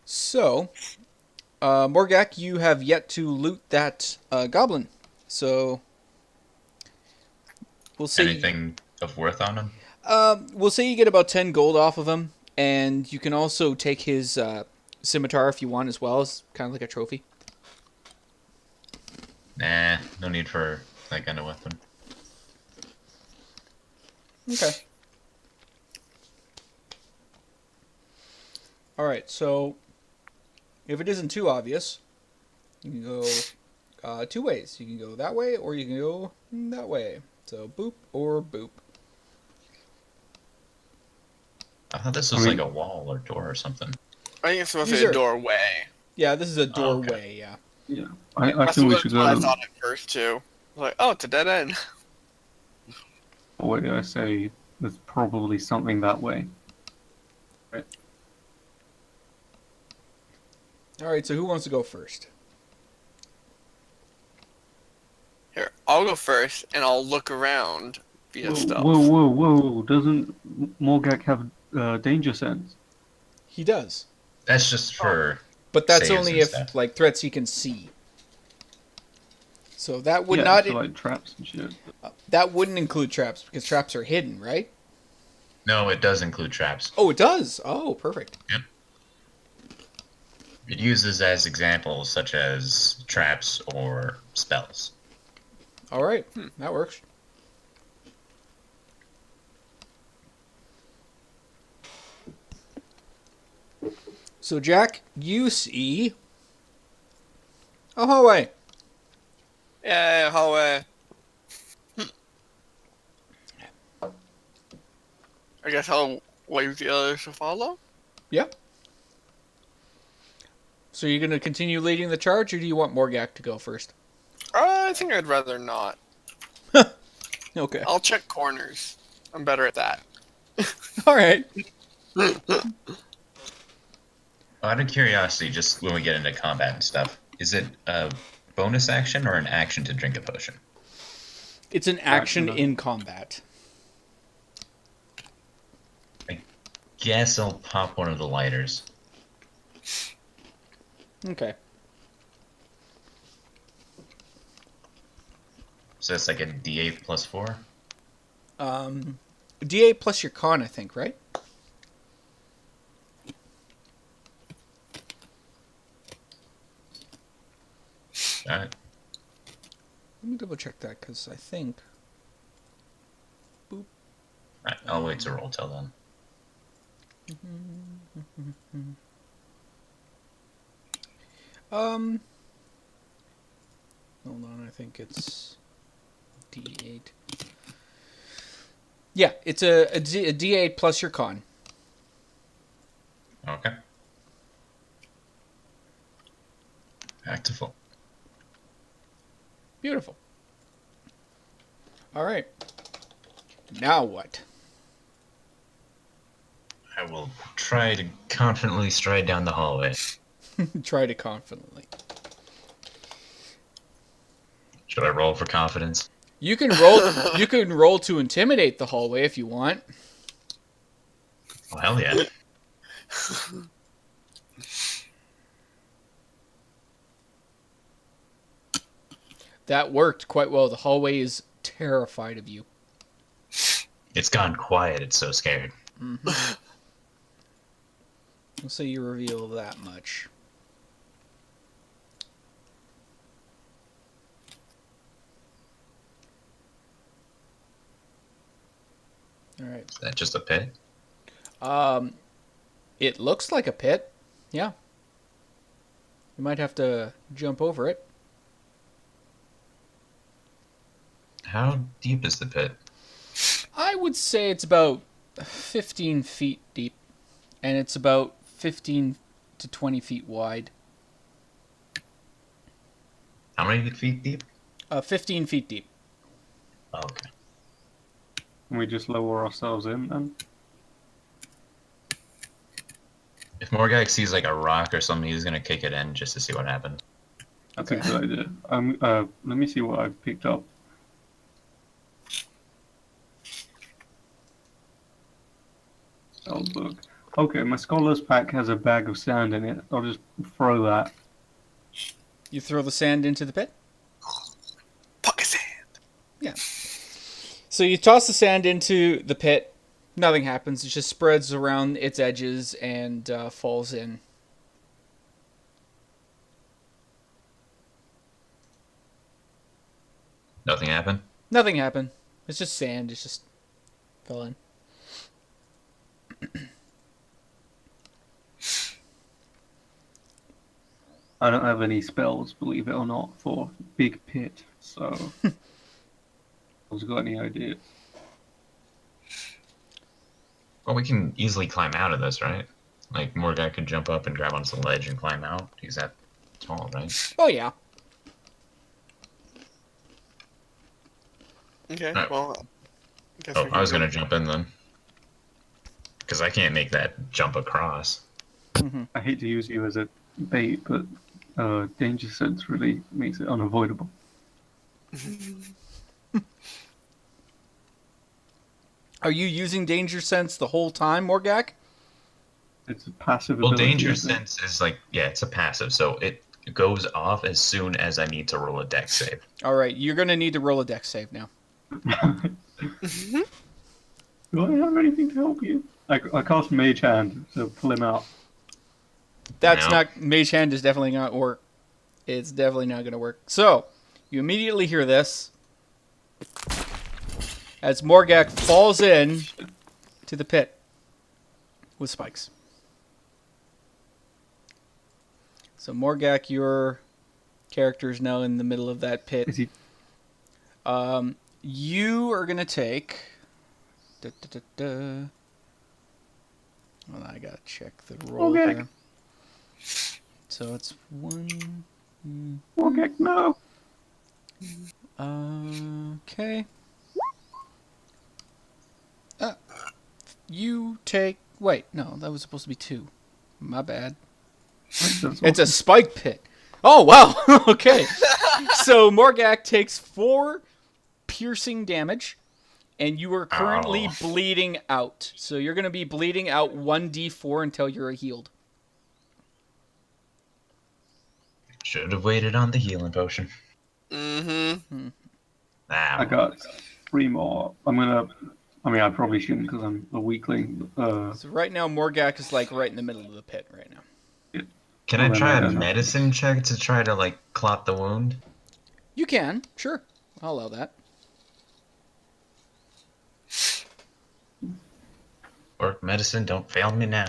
So, Morgak, you have yet to loot that goblin. So we'll say Anything of worth on him? we'll say you get about 10 gold off of him, and you can also take his scimitar if you want as well as kind of like a trophy. Nah, no need for that kind of weapon. Okay. All right. So if it isn't too obvious, you can go two ways. You can go that way, or you can go that way. So boop or boop. I thought this I was like mean, a wall or door or something. I think it's supposed to These be a are doorway. yeah. This is a Oh, okay. doorway. Yeah. yeah. I That's think we what, should that's what I go thought at first too. I was like, oh, it's a dead end. the way I say there's probably something that way. Right. All right. So who wants to go first? Here, I'll go first, and I'll look around via Whoa, whoa, stealth. whoa, whoa. Doesn't Morgak have danger sense? He does, That's just Oh, for but that's saves only and if stuff. like threats he can see. So that would Yeah, not so like traps and shit. that wouldn't include traps because traps are hidden, right? No, it does include traps. Oh, it does. Oh, perfect. Yep. It uses as examples such as traps or spells. All right, that works. So Jack, you see a hallway. yeah, hallway. I guess I'll wait for the others to follow. Yep. So you're gonna continue leading the charge, or do you want Morgak to go first? I think I'd rather not. Okay. I'll check corners. I'm better at that. All right. Out of curiosity, just when we get into combat and stuff, is it a bonus action or an action to drink a potion? It's an action Action. in combat. Guess I'll pop one of the lighters. Okay. So that's like a D8 plus 4? D8 plus your con, I think, right? Alright. Let me double check that because I think. Alright, I'll wait to roll till then. Um. Hold on, I think it's D8. Yeah, it's a D8 plus your con. Okay. Back to full. Beautiful. All right. Now what? I will try to confidently stride down the hallway. Try to confidently. Should I roll for confidence? You can roll. You can roll to intimidate the hallway if you want. Oh, hell yeah. That worked quite well. The hallway is terrified of you. It's gone quiet, it's so scared. We'll say you reveal that much. All right. Is that just a pit? It looks like a pit. Yeah. You might have to jump over it. How deep is the pit? I would say it's about 15 feet deep, and it's about 15 to 20 feet wide. How many feet deep? 15 feet deep. Oh, okay. Can we just lower ourselves in then? If Morgag sees like a rock or something, he's gonna kick it in just to see what happens. That's a Okay. good idea. Let me see what I've picked up. Spell book. Okay, my scholar's pack has a bag of sand in it. I'll just throw that. You throw the sand into the pit? Pocket sand. Yeah. So you toss the sand into the pit. Nothing happens. It just spreads around its edges and falls in. Nothing happened. Nothing happened. It's just sand. It's just fell in. I don't have any spells, believe it or not, for big pit, so I've got any idea. Well, we can easily climb out of this, right? Like, Morgat could jump up and grab onto the ledge and climb out. He's that tall, right? Oh, yeah. Okay, Alright. well, I guess Oh, we I was can gonna jump in then. Because I can't make that jump across. I hate to use you as a bait, but danger sense really makes it unavoidable. Are you using danger sense the whole time, Morgak? It's a passive Well, ability. danger isn't it? sense is like, yeah, it's a passive, so it goes off as soon as I need to roll a dex save. All right, you're going to need to roll a dex save now. Do I have anything to help you? I cast Mage Hand, so pull him out. That's No. not... Mage Hand is definitely not work. It's definitely not going to work. So, you immediately hear this. As Morgak falls in to the pit with spikes. So Morgak, your character is now in the middle of that pit. Is he? You are going to take... Well, I got to check the roll Okay. here. So it's 1... Okay, no. Okay. You take... Wait, no, that was supposed to be 2. My bad. It's a spike pit. Oh, wow. Okay. So Morgak takes 4 piercing damage, and you are currently Ow. bleeding out. So you're going to be bleeding out 1d4 until you're healed. Should have waited on the healing potion. Mm-hmm. Ah, I got 3 more. I probably shouldn't because I'm a weakling. So right now, Morgak is like right in the middle of the pit right now. can well, I then try I a don't know. medicine check to try to, like, clot the wound? You can, sure. I'll allow that. Or medicine, don't fail me now.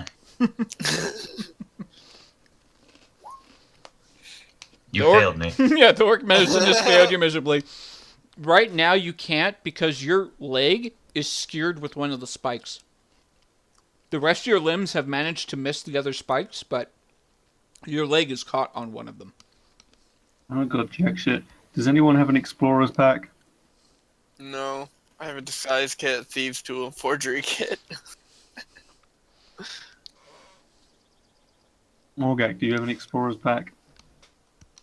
You Or- failed me. Yeah, the orc medicine just failed you miserably. Right now, you can't because your leg is skewered with one of the spikes. The rest of your limbs have managed to miss the other spikes, but your leg is caught on one of them. Oh god, jack shit. Does anyone have an explorer's pack? No, I have a disguise kit, thieves tool, forgery kit. Morgak, do you have an explorer's pack?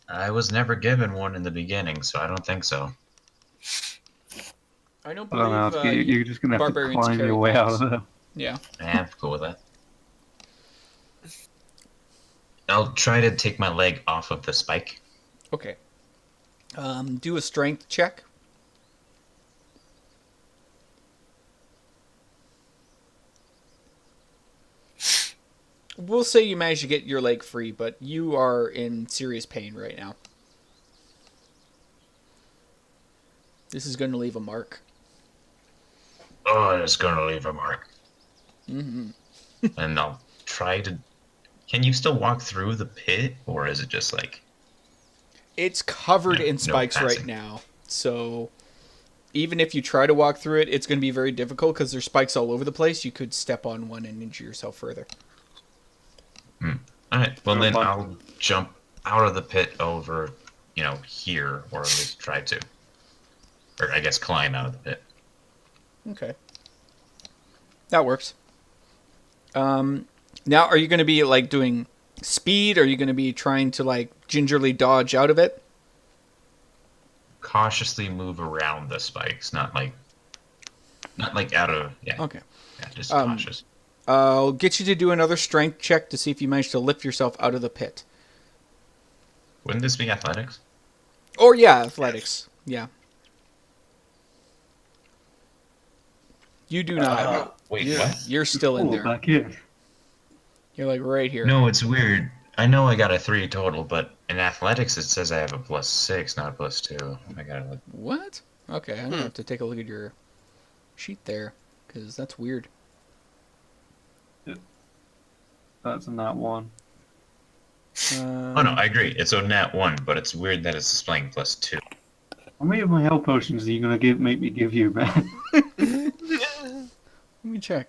I was never given one in the beginning, so I don't think so. I don't I don't know. believe You're just gonna have to barbarians climb carry your way out packs. of there. Yeah. I'm cool with that. I'll try to take my leg off of the spike. Okay. Do a strength check. We'll say you managed to get your leg free, but you are in serious pain right now. This is going to leave a mark. Oh, it's gonna leave a mark. Mm-hmm. And I'll try to... Can you still walk through the pit, or is it just like... It's covered Yeah, in no spikes right passing. now, so even if you try to walk through it, it's going to be very difficult because there's spikes all over the place. You could step on one and injure yourself further. Alright, well then Fine. I'll jump out of the pit over, here, or at least try to. Or I guess climb out of the pit. Okay. That works. Now, are you going to be, like, doing speed? Are you going to be trying to, like, gingerly dodge out of it? Cautiously move around the spikes, not like out of... Yeah, Okay. yeah just Um, cautious. I'll get you to do another strength check to see if you manage to lift yourself out of the pit. Wouldn't this be athletics? Or, yeah, athletics. Yeah. You do not. Wait, you're, what? You're still in Oh, there. back here. You're like right here. No, it's weird. I know I got a 3 total, but in athletics it says I have a +6, not a +2. I gotta look. What? Okay, I'm going to have to take a look at your sheet there, because that's weird. That's a nat 1. Oh no, I agree. It's a nat 1, but it's weird that it's displaying +2. How many of my health potions are you gonna make me give you, man? Let me check.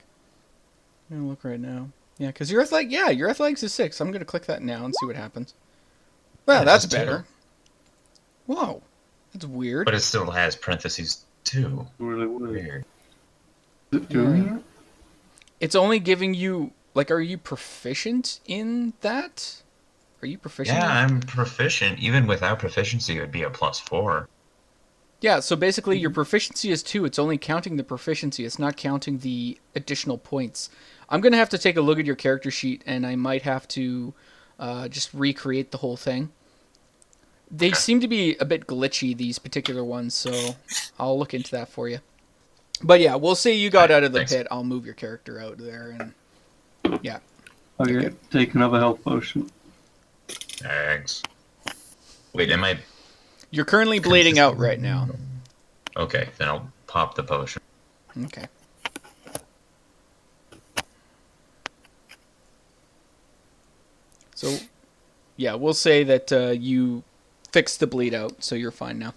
I'm going to look right now. Yeah, because your athletics is 6. I'm going to click that now and see what happens. Well, Yeah, that's that's 2. better. Whoa. That's weird. But it still has parentheses 2. Really weird. Weird. Is it doing it? It's only giving you, like, are you proficient in that? Are you proficient? Yeah, I'm proficient. Even without proficiency, it would be a +4. Yeah, so basically your proficiency is 2. It's only counting the proficiency. It's not counting the additional points. I'm going to have to take a look at your character sheet, and I might have to just recreate the whole thing. They seem to be a bit glitchy, these particular ones, so I'll look into that for you. But yeah, we'll say you got out of the Thanks. pit. I'll move your character out there, and yeah. Okay, take another health potion. Thanks. Wait, am I... You're currently bleeding out right now. Okay, then I'll pop the potion. Okay. So, yeah, we'll say that you fixed the bleed out, so you're fine now.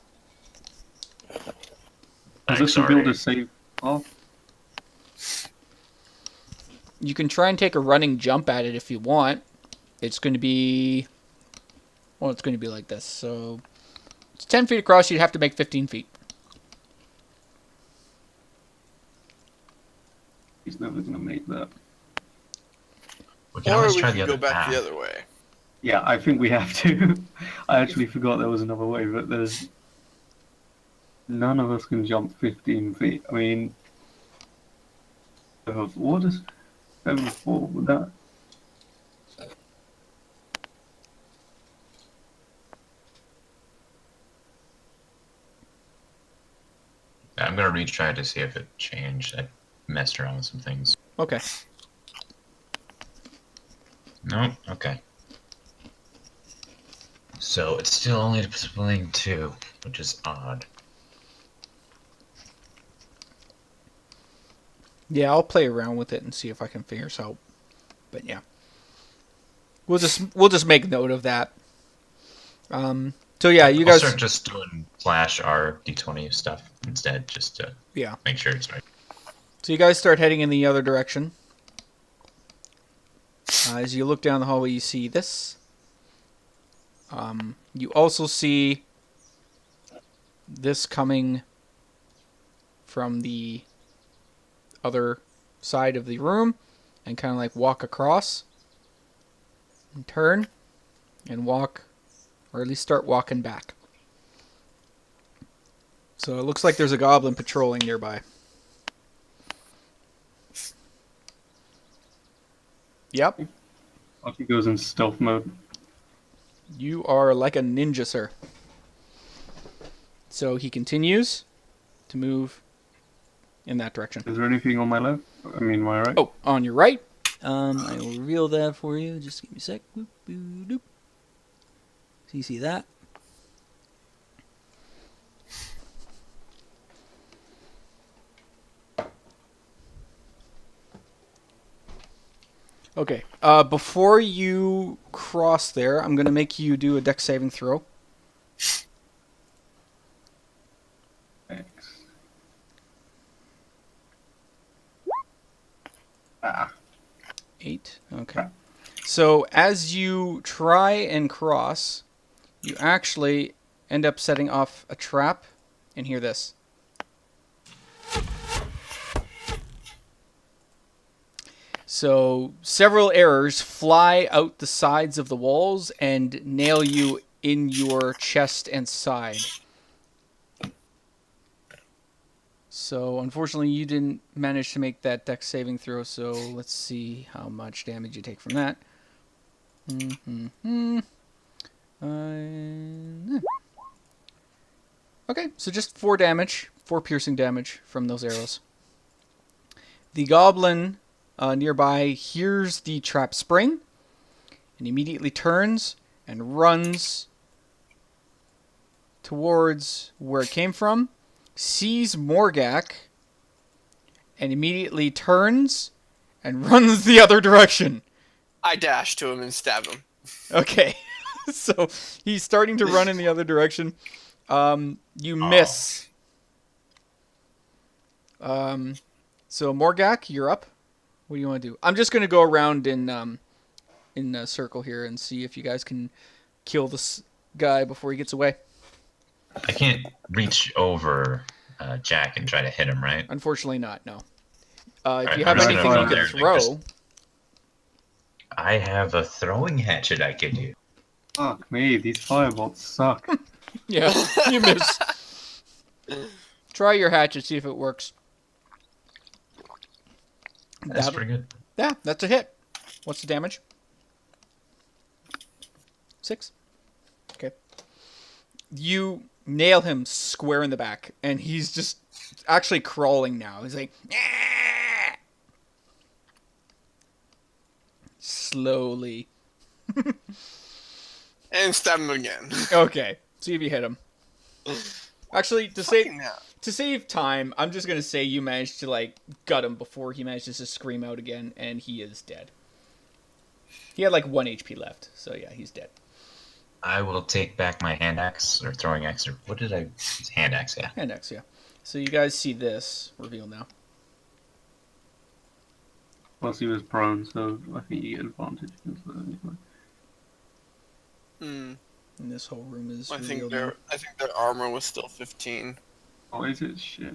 Is this revealed to save off? You can try and take a running jump at it if you want. It's going to be... Well, it's going to be like this. So, it's 10 feet across. You'd have to make 15 feet. He's never gonna make that. We can Or always we try could the go other back path. the other way. Yeah, I think we have to. I actually forgot there was another way, but there's... None of us can jump 15 feet. I mean... What is... 7-4 with that? I'm gonna retry to see if it changed. I messed around with some things. Okay. Nope, okay. So it's still only displaying 2, which is odd. Yeah, I'll play around with it and see if I can figure this out. But yeah. We'll just make note of that. So yeah, you I'll guys... start just doing /R D20 stuff instead, just to Yeah. make sure it's right. So you guys start heading in the other direction. As you look down the hallway, you see this. You also see this coming from the other side of the room and kind of like walk across and turn and walk, or at least start walking back. So it looks like there's a goblin patrolling nearby. Yep. Off he goes in stealth mode. You are like a ninja, sir. So he continues to move in that direction. Is there anything on my left? I mean, my right? Oh, on your right. I will reveal that for you. Just give me a sec. Boop, boop, doop. So you see that? Okay. Before you cross there, I'm going to make you do a dex saving throw. Thanks. Ah. 8. Okay. So as you try and cross, you actually end up setting off a trap. And hear this. So several arrows fly out the sides of the walls and nail you in your chest and side. So, unfortunately, you didn't manage to make that dex saving throw, so let's see how much damage you take from that. Okay, so just 4 damage, 4 piercing damage from those arrows. The goblin nearby hears the trap spring and immediately turns and runs towards where it came from, sees Morgak, and immediately turns and runs the other direction. I dash to him and stab him. Okay, so he's starting to run in the other direction. You miss. So Morgak, you're up. What do you want to do? I'm just going to go around in a circle here and see if you guys can kill this guy before he gets away. I can't reach over Jack and try to hit him, right? Unfortunately not, no. If Alright, you have I'm just anything gonna you go can there and throw... just- I have a throwing hatchet I could use. Fuck me, these firebots suck. Yeah, you miss. Try your hatchet, see if it works. That's pretty good. Yeah, that's a hit. What's the damage? 6. Okay. You nail him square in the back, and he's just actually crawling now. He's like... "Ah!" Slowly. And stab him again. Okay, see if you hit him. Actually, Fucking hell. to save time, I'm just gonna say you managed to like gut him before he manages to scream out again, and he is dead. He had like 1 HP left, so yeah, he's dead. I will take back my hand axe or throwing axe or what did I? It's hand axe, yeah. And next, yeah. So you guys see this reveal now. Plus he was prone, so I think you get advantage against that anyway. Hmm. And this whole room is I revealed think now. their armor was still 15. Oh, is it? Shit.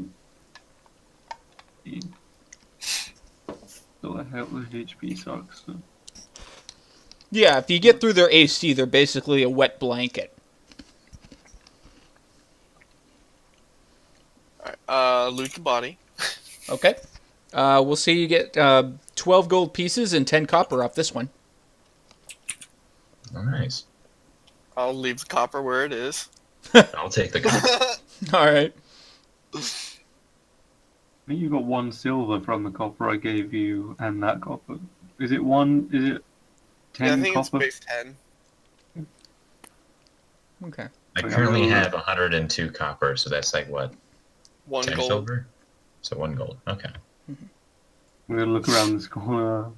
So the hell with HP sucks. So. Yeah, if you get through their AC, they're basically a wet blanket. Alright, loot the body. Okay. We'll say you get 12 gold pieces and 10 copper off this one. Oh, nice. I'll leave the copper where it is. I'll take the All right. I think you got 1 silver from the copper I gave you and that copper. Is it 1? Is it 10 Yeah, I think copper? it's base 10. Okay. I currently have 102 copper, so that's like what? 1 10 gold. silver? So 1 gold. Okay. We're gonna look around this corner.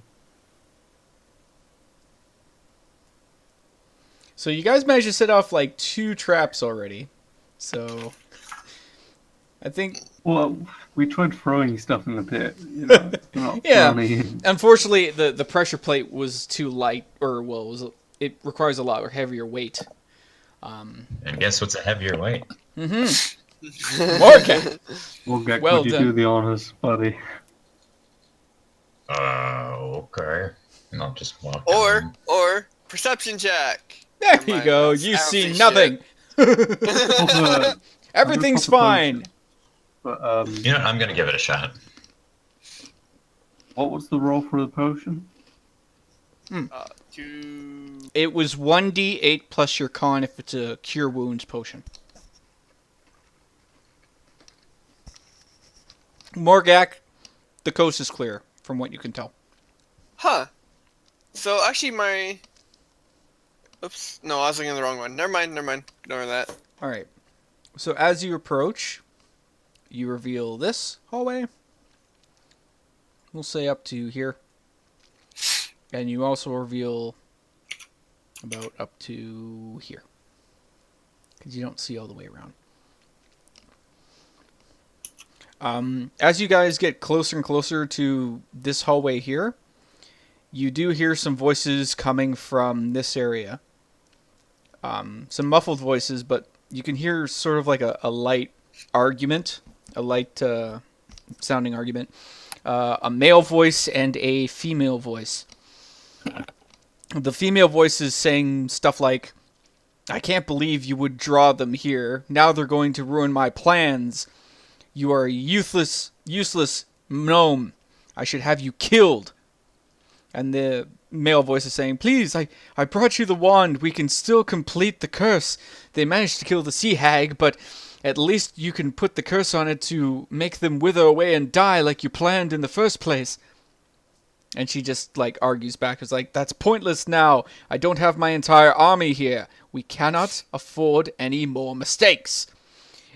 So you guys managed to set off like 2 traps already. So I think, Well, we tried throwing stuff in the pit. You know, not Yeah. running in. unfortunately, the pressure plate was too light, or well, it requires a lot heavier weight. And guess what's a heavier weight? Morgan. Well, Gek, Well would you done. do the honors, buddy? Okay. And I'll just walk down. Or perception check. There Never you mind, go. that's You see outfit nothing. Proper- Everything's proper fine. potion. But You know, I'm gonna give it a shot. what was the roll for the potion? 2. It was 1d8 plus your con if it's a cure wounds potion. Morgak, the coast is clear from what you can tell. Huh. So actually my... Oops. No, I was looking at the wrong one. Never mind. Ignore that. All right. So as you approach, you reveal this hallway. We'll say up to here. And you also reveal about up to here. Because you don't see all the way around. As you guys get closer and closer to this hallway here, you do hear some voices coming from this area. Some muffled voices, but you can hear sort of like a light argument, a light sounding argument. A male voice and a female voice. The female voice is saying stuff like, "I can't believe you would draw them here. Now they're going to ruin my plans. You are a useless gnome. I should have you killed. And the male voice is saying, please, I brought you the wand. We can still complete the curse. They managed to kill the sea hag, but at least you can put the curse on it to make them wither away and die like you planned in the first place. And she just, like, argues back. It's like, that's pointless now. I don't have my entire army here. We cannot afford any more mistakes.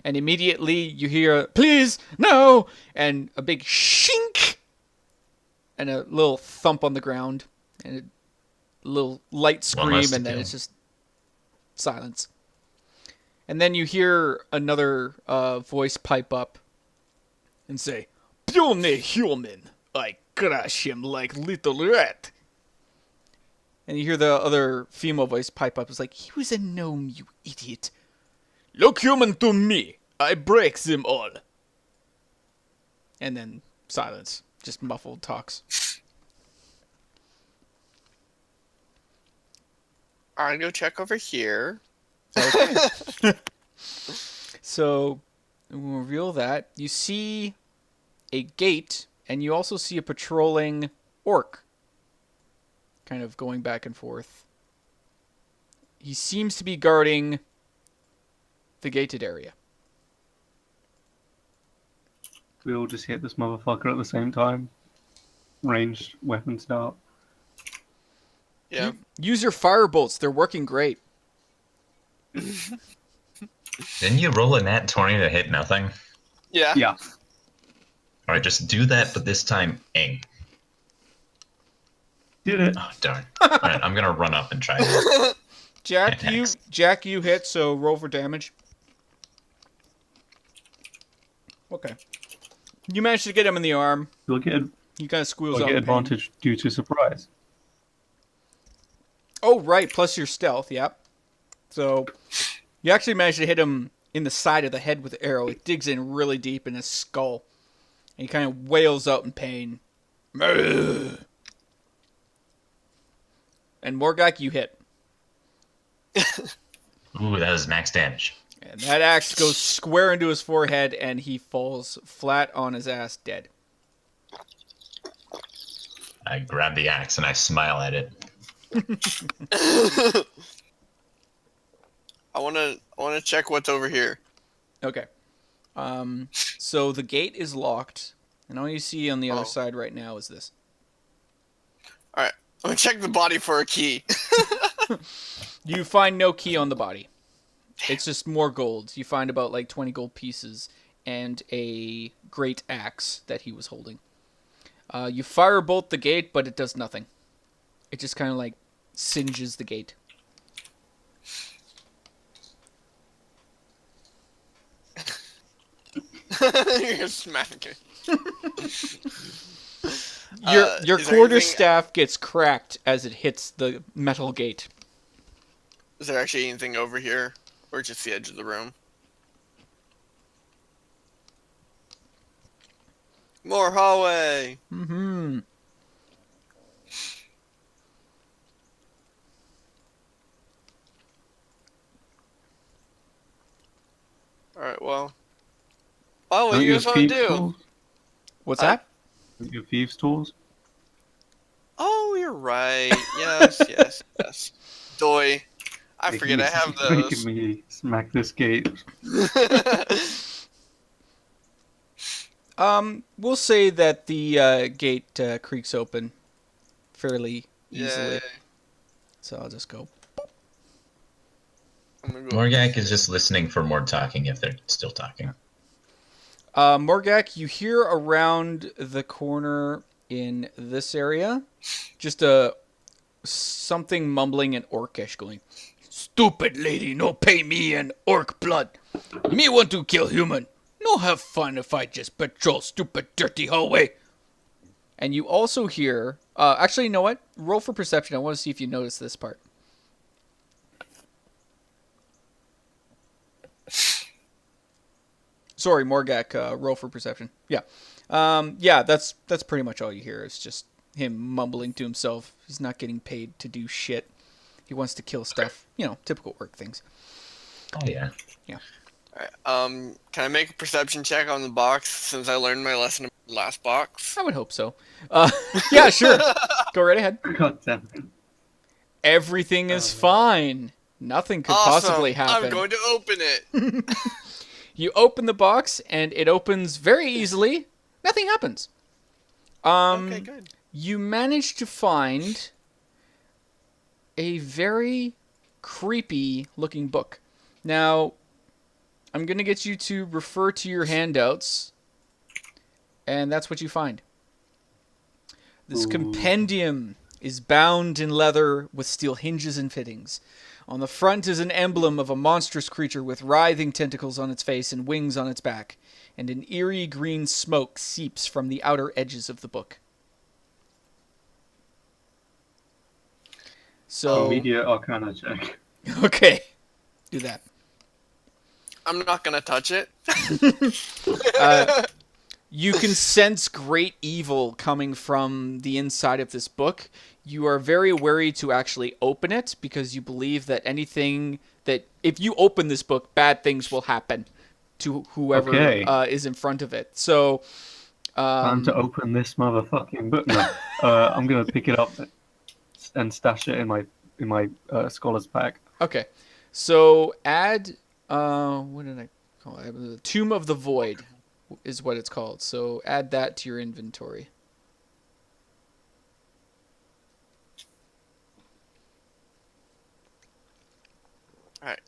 And immediately you hear, please, no! And a big shink! And a little thump on the ground. And a little light scream, and then it's just silence. And then you hear another voice pipe up and say, "Pure human, I crush him like little rat." And you hear the other female voice pipe up. It's like, "He was a gnome, you idiot. Look human to me. I break them all." And then silence. Just muffled talks. I'll go check over here. Okay. So, we'll reveal that. You see a gate, and you also see a patrolling orc. Kind of going back and forth. He seems to be guarding the gated area. We all just hit this motherfucker at the same time. Ranged weapon start. Yeah. Use your fire bolts. They're working great. Didn't you roll a nat 20 to hit nothing? Yeah. Yeah. Alright, just do that, but this time aim. Did it. Oh, darn. Alright, I'm gonna run up and try that. Jack, you hit, so roll for damage. Okay. You managed to get him in the arm. You'll get, He kind of squeals you'll out get in pain. advantage due to surprise. Oh, right, plus your stealth, yep. So, you actually managed to hit him in the side of the head with the arrow. It digs in really deep in his skull. And he kind of wails out in pain. And Morgak, you hit. Ooh, that was max damage. And that axe goes square into his forehead, and he falls flat on his ass dead. I grab the axe and I smile at it. I wanna check what's over here. Okay. So the gate is locked, and all you see on the other side right now is this. Alright. I'm gonna check the body for a key. You find no key on the body. It's just more gold. You find about like 20 gold pieces and a great axe that he was holding. You firebolt the gate, but it does nothing. It just kind of like singes the gate. You're smacking. Your is there quarter anything- staff gets cracked as it hits the metal gate. Is there actually anything over here? Or just the edge of the room? More hallway! Mm-hmm. Alright, well. Oh, what Don't do you you guys have want to thieves' do? tools? What's that? Don't you have thieves' tools? Oh, you're right. Yes, yes, yes. Doy. I forget I have Making those. me smack this gate. We'll say that the gate creaks open fairly easily. Yay. So I'll just go. I'm gonna go. Morgak is just listening for more talking if they're still talking. Morgak, you hear around the corner in this area just something mumbling in Orcish going, "Stupid lady, no pay me in orc blood. Me want to kill human. No have fun if I just patrol stupid dirty hallway." And you also hear, actually, you know what? Roll for perception. I want to see if you notice this part. Sorry, Morgak, roll for perception. Yeah. Yeah, that's pretty much all you hear. It's just him mumbling to himself. He's not getting paid to do shit. He wants to kill stuff. You know, typical orc things. Oh, yeah. Alright, can I make a perception check on the box since I learned my lesson in the last box? I would hope so. Yeah, sure. Go right ahead. God damn it. Everything is fine. Nothing could possibly happen. I'm going to open it. You open the box, and it opens very easily. Nothing happens. Okay, good. You manage to find a very creepy-looking book. Now, I'm going to get you to refer to your handouts, and that's what you find. This compendium is bound in leather with steel hinges and fittings. On the front is an emblem of a monstrous creature with writhing tentacles on its face and wings on its back, and an eerie green smoke seeps from the outer edges of the book. So, Immediate Arcana check. okay, do that. I'm not going to touch it. You can sense great evil coming from the inside of this book. You are very wary to actually open it because you believe that if you open this book, bad things will happen to whoever is in front of it. So, Time to open this motherfucking book. No, I'm gonna pick it up and stash it in my scholar's pack. okay. So add what did I call it? The Tomb of the Void is what it's called. So add that to your inventory. Alright.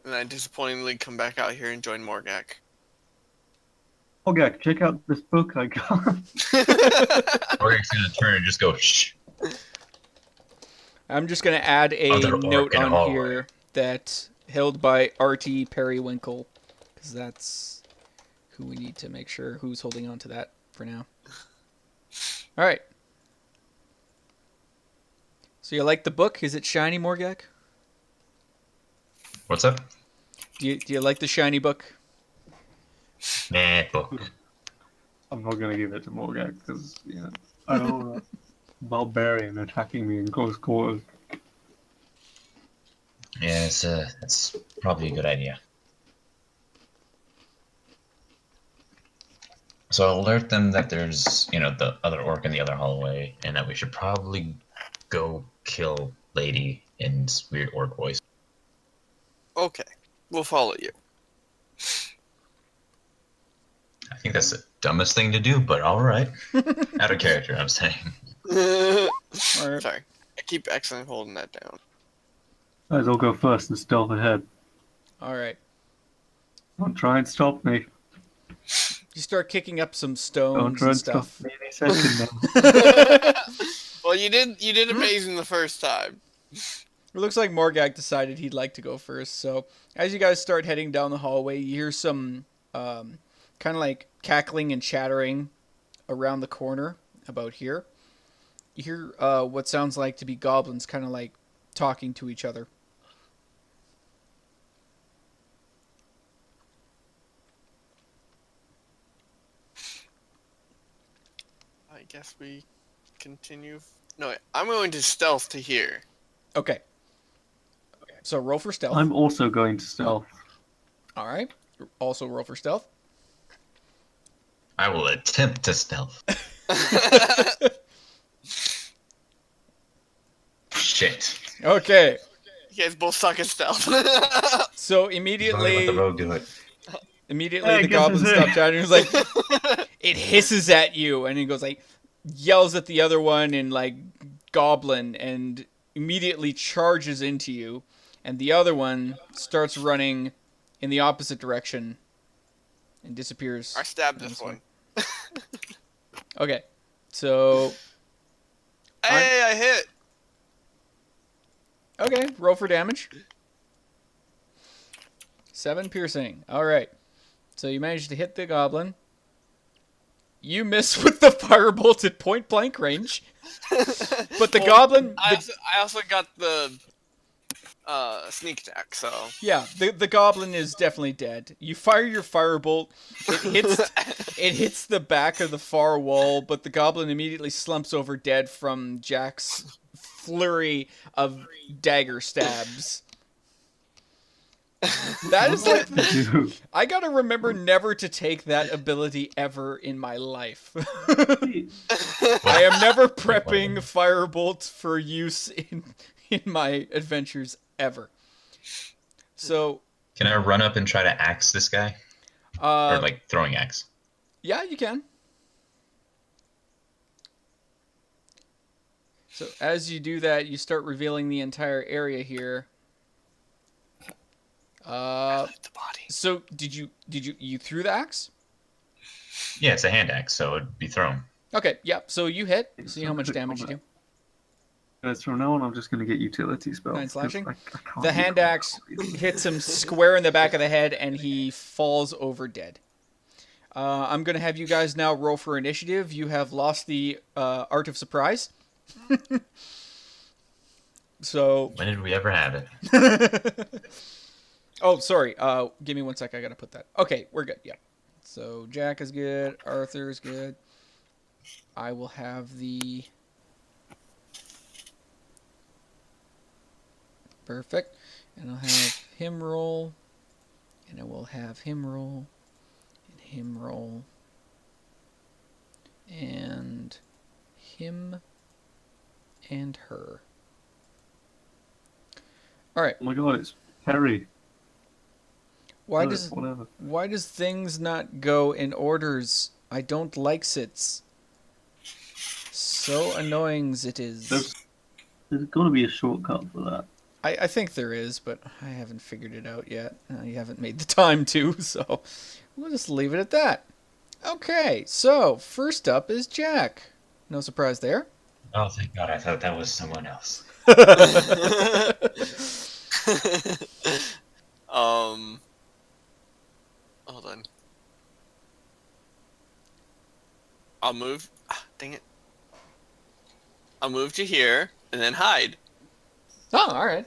And I disappointingly come back out here and join Morgak. Morgak, check out this book I got. Morgak's gonna turn and just go, shh. I'm just going to add a Other orc note in on hallway. here that held by R.T. Periwinkle, because that's who we need to make sure who's holding on to that for now. All right. So you like the book? Is it shiny, Morgak? What's up? Do you like the shiny book? Nah, book. I'm not gonna give it to Morgak because I don't want a barbarian attacking me in close quarters. Yeah, that's probably a good idea. So I'll alert them that there's, the other orc in the other hallway, and that we should probably go kill Lady in weird orc voice. Okay. We'll follow you. I think that's the dumbest thing to do, but alright. Out of character, I'm saying. Alright. Sorry. I keep accidentally holding that down. Guys, I'll go first and stealth ahead. All right. Don't try and stop me. You start kicking up some Don't stones try and and stop stuff. me any second now. Well, you did amazing the first time. It looks like Morgak decided he'd like to go first. So as you guys start heading down the hallway, you hear some kind of like cackling and chattering around the corner about here. You hear what sounds like to be goblins kind of like talking to each other. I guess we continue. No, wait, I'm going to stealth to here. Okay. So roll for stealth. I'm also going to stealth. All right. Also roll for stealth. I will attempt to stealth. Shit. Okay. You guys both suck at stealth. So Let immediately the rogue do it. the guess goblin it's it. stopped chatting. He was like, it hisses at you, and he goes like, yells at the other one in like goblin, and immediately charges into you, and the other one starts running in the opposite direction and disappears. I stabbed this one. Okay, so Hey, I hit. okay, roll for damage. 7 piercing. All right, so you managed to hit the goblin. You miss with the firebolt at point blank range. But the goblin... I also got the sneak attack, so... Yeah, the goblin is definitely dead. You fire your firebolt. It hits the back of the far wall, but the goblin immediately slumps over dead from Jack's flurry of dagger stabs. That is like, Dude, I gotta remember never to take that ability ever in my life. I am never prepping firebolt for use in my adventures ever. So, Can I run up and try to axe this guy? Or like throwing axe? yeah, you can. So as you do that, you start revealing the entire area here. The body. So did you threw the axe? Yeah, it's a hand axe, so it'd be thrown. Okay, yeah. So you hit. It's See how much a bit damage you do. combat. Guys, from now on, I'm just going to get utility spells. 9 'cause slashing? I can't The do hand combat, axe obviously. hits him square in the back of the head, and he falls over dead. I'm gonna have you guys now roll for initiative. You have lost the art of surprise. So. When did we ever have it? Oh, sorry. Give me 1 sec. I gotta put that. Okay, we're good. Yeah. So Jack is good. Arthur is good. I will have the. Perfect. And I'll have him roll. And I will have him roll. And him roll. And him and her. All right. Oh my god, it's Perry. Why Oh, does whatever. why does things not go in orders? I don't like sits. So annoying it is. There's got to be a shortcut for that. I think there is, but I haven't figured it out yet. You haven't made the time to, so we'll just leave it at that. Okay, so first up is Jack. No surprise there. Oh, thank God, I thought that was someone else. Hold on. I'll move. Dang it. I'll move to here and then hide. Oh, all right.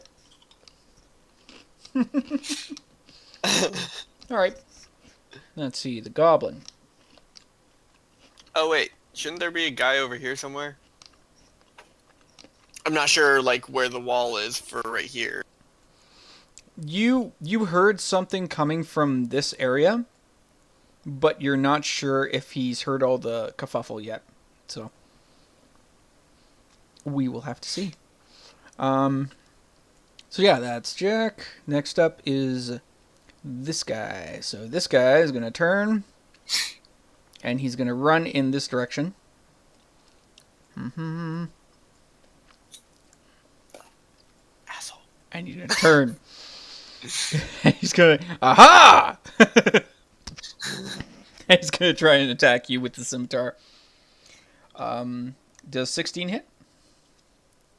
All right. Let's see, the goblin. Oh wait, shouldn't there be a guy over here somewhere? I'm not sure like where the wall is for right here. You heard something coming from this area, but you're not sure if he's heard all the kerfuffle yet. So we will have to see. So yeah, that's Jack. Next up is this guy. So this guy is gonna turn, and he's gonna run in this direction. Asshole. And he's gonna turn. He's gonna aha! And he's gonna try and attack you with the scimitar. Does 16 hit?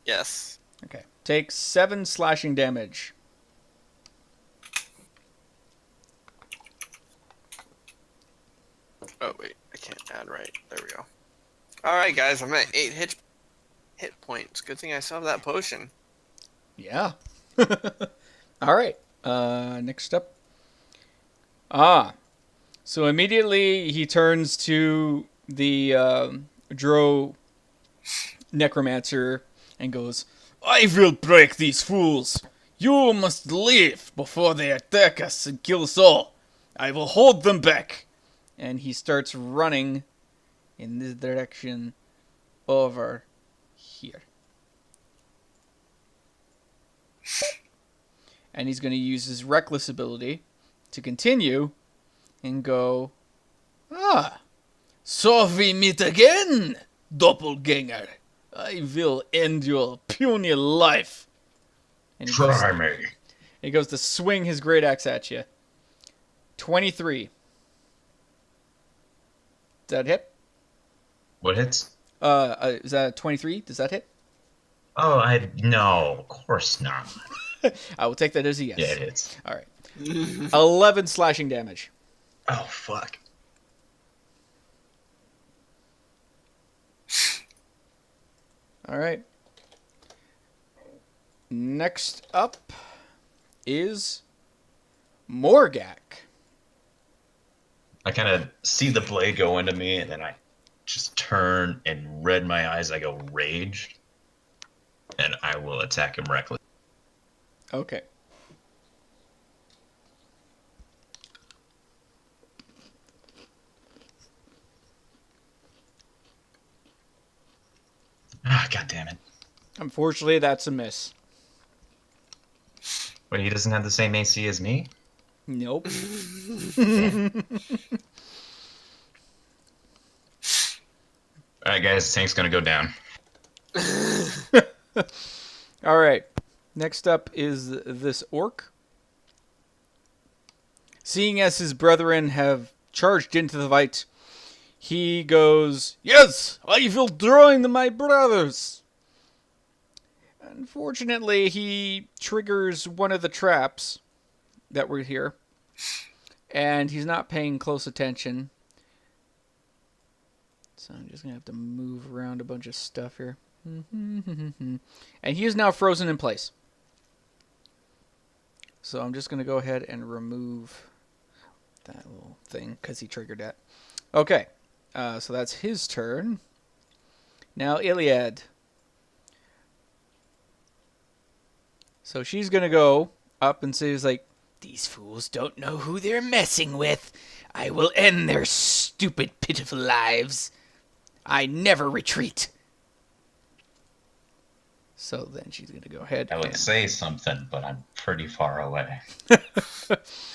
Yes. Okay. Take 7 slashing damage. Oh wait, I can't add right. There we go. Alright guys, I'm at 8 hit points. Good thing I still have that potion. Yeah. All right. Next up. So immediately he turns to the Drow necromancer and goes, "I will break these fools. You must leave before they attack us and kill us all. I will hold them back." And he starts running in this direction over here. And he's going to use his reckless ability to continue and go, so we meet again, doppelganger. I will end your puny life. And Try me. he goes to swing his great axe at you. 23. Does that hit? What hits? Is that 23? Does that hit? Oh, no, of course not. I will take that as a yes. Yeah, it hits. All right. 11 slashing damage. Oh, fuck. All right. Next up is Morgak. I kind of see the blade go into me, and then I just turn and red my eyes. I go rage, and I will attack him reckless. Okay. God damn it. Unfortunately, that's a miss. Wait, he doesn't have the same AC as me? Nope. Alright, guys, tank's gonna go down. All right. Next up is this orc. Seeing as his brethren have charged into the fight, he goes, "Yes, I will join my brothers." Unfortunately, he triggers one of the traps that were here, and he's not paying close attention. So I'm just going to have to move around a bunch of stuff here. And he is now frozen in place. So I'm just going to go ahead and remove that little thing because he triggered that. Okay, so that's his turn. Now Iliad. So she's going to go up and say, like, "These fools don't know who they're messing with. I will end their stupid, pitiful lives. I never retreat." So then she's going to go ahead I would and... say something, but I'm pretty far away.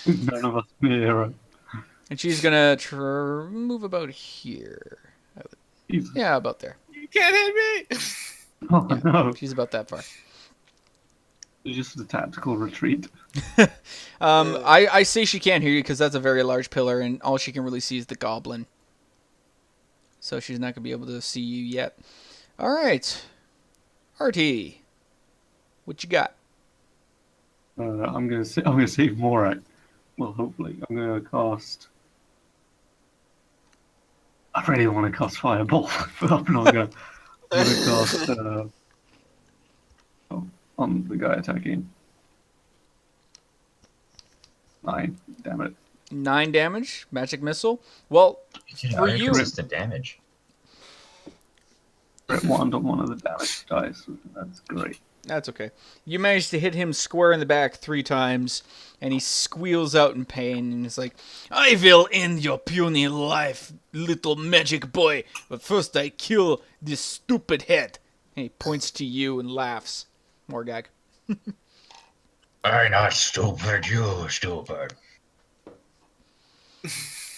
None of us near. And she's going to move about here. Yeah, about there. You can't hit me! Oh Yeah. no! She's about that far. It's just a tactical retreat. I say she can't hear you because that's a very large pillar, and all she can really see is the goblin. So she's not going to be able to see you yet. All right. Artie, what you got? I'm gonna save Morak. Well, hopefully, I'm gonna cast. I really want to cast Fireball, but I'm not gonna. I'm gonna cast on the guy attacking. 9. Damn it. 9 damage, magic missile. Well, Yeah, for I you, resist the damage. Red wand on one of the damage dice. That's great. that's okay. You managed to hit him square in the back 3 times, and he squeals out in pain, and he's like, "I will end your puny life, little magic boy, but first I kill this stupid head." And he points to you and laughs. Morgag. I'm not stupid, you stupid.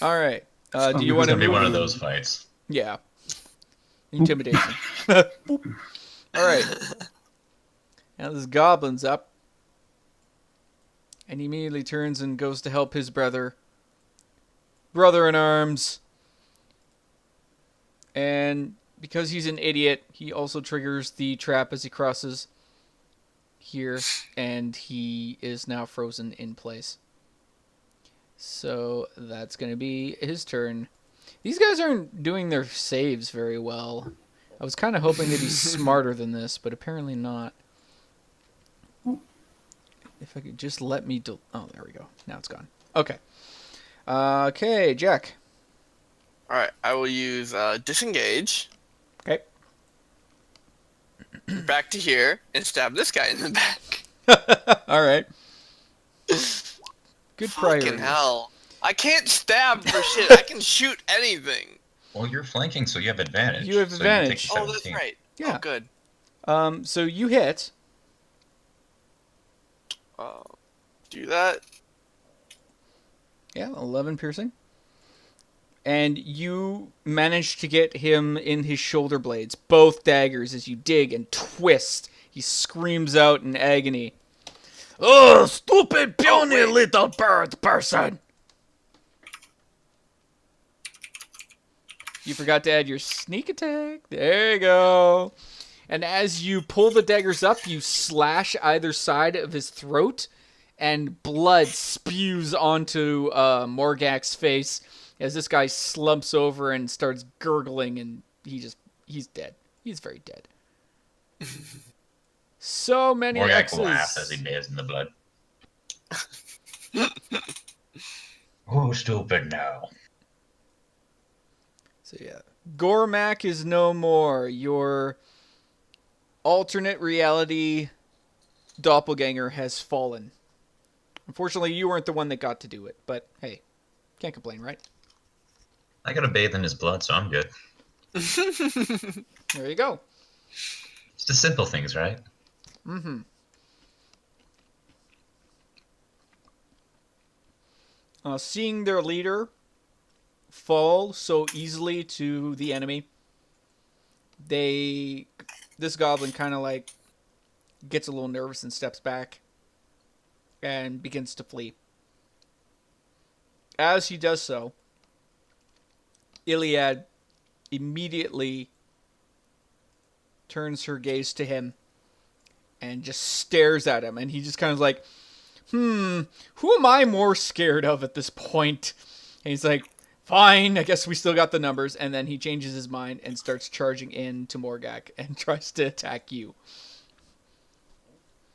All right. Do you It's want to It's gonna be move? one of those fights. Yeah. Intimidation. Boop. All right. Now this goblin's up. And he immediately turns and goes to help his brother. Brother in arms. And because he's an idiot, he also triggers the trap as he crosses here. And he is now frozen in place. So that's going to be his turn. These guys aren't doing their saves very well. I was kind of hoping they'd be smarter than this, but apparently not. If I could just let me... oh, there we go. Now it's gone. Okay. Okay, Jack. Alright, I will use disengage. Okay. Back to here and stab this guy in the back. All right. Good priority. Fucking hell. I can't stab for shit. I can shoot anything. Well, you're flanking, so you have advantage. You have so advantage. You take Oh, that's 17. right. Yeah. Oh, good. So you hit. Do that. Yeah, 11 piercing. And you manage to get him in his shoulder blades, both daggers, as you dig and twist. He screams out in agony. "Oh, stupid, puny little bird person!" You forgot to add your sneak attack. There you go. And as you pull the daggers up, you slash either side of his throat, and blood spews onto Morgak's face as this guy slumps over and starts gurgling, and he's dead. He's very dead. So many Morgak X's. laughs as he bathes in the blood. Who's stupid now? So yeah, Gormak is no more. Your alternate reality doppelganger has fallen. Unfortunately, you weren't the one that got to do it, but hey, can't complain, right? I gotta bathe in his blood, so I'm good. There you go. It's the simple things, right? Mm-hmm. Seeing their leader fall so easily to the enemy, this goblin kind of like gets a little nervous and steps back and begins to flee. As he does so, Iliad immediately turns her gaze to him and just stares at him, and he just kind of like, who am I more scared of at this point? And he's like, fine, I guess we still got the numbers. And then he changes his mind and starts charging in to Morgak and tries to attack you.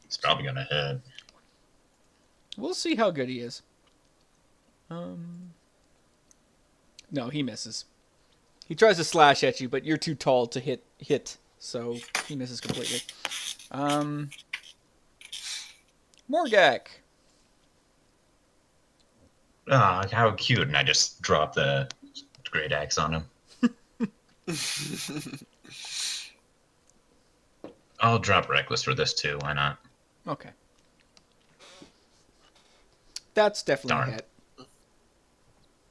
It's probably gonna hit. We'll see how good he is. No, he misses. He tries to slash at you, but you're too tall to hit, so he misses completely. Morgak. Ah, how cute! And I just drop the great axe on him. I'll drop reckless for this too. Why not? Okay. That's definitely Darn. a hit.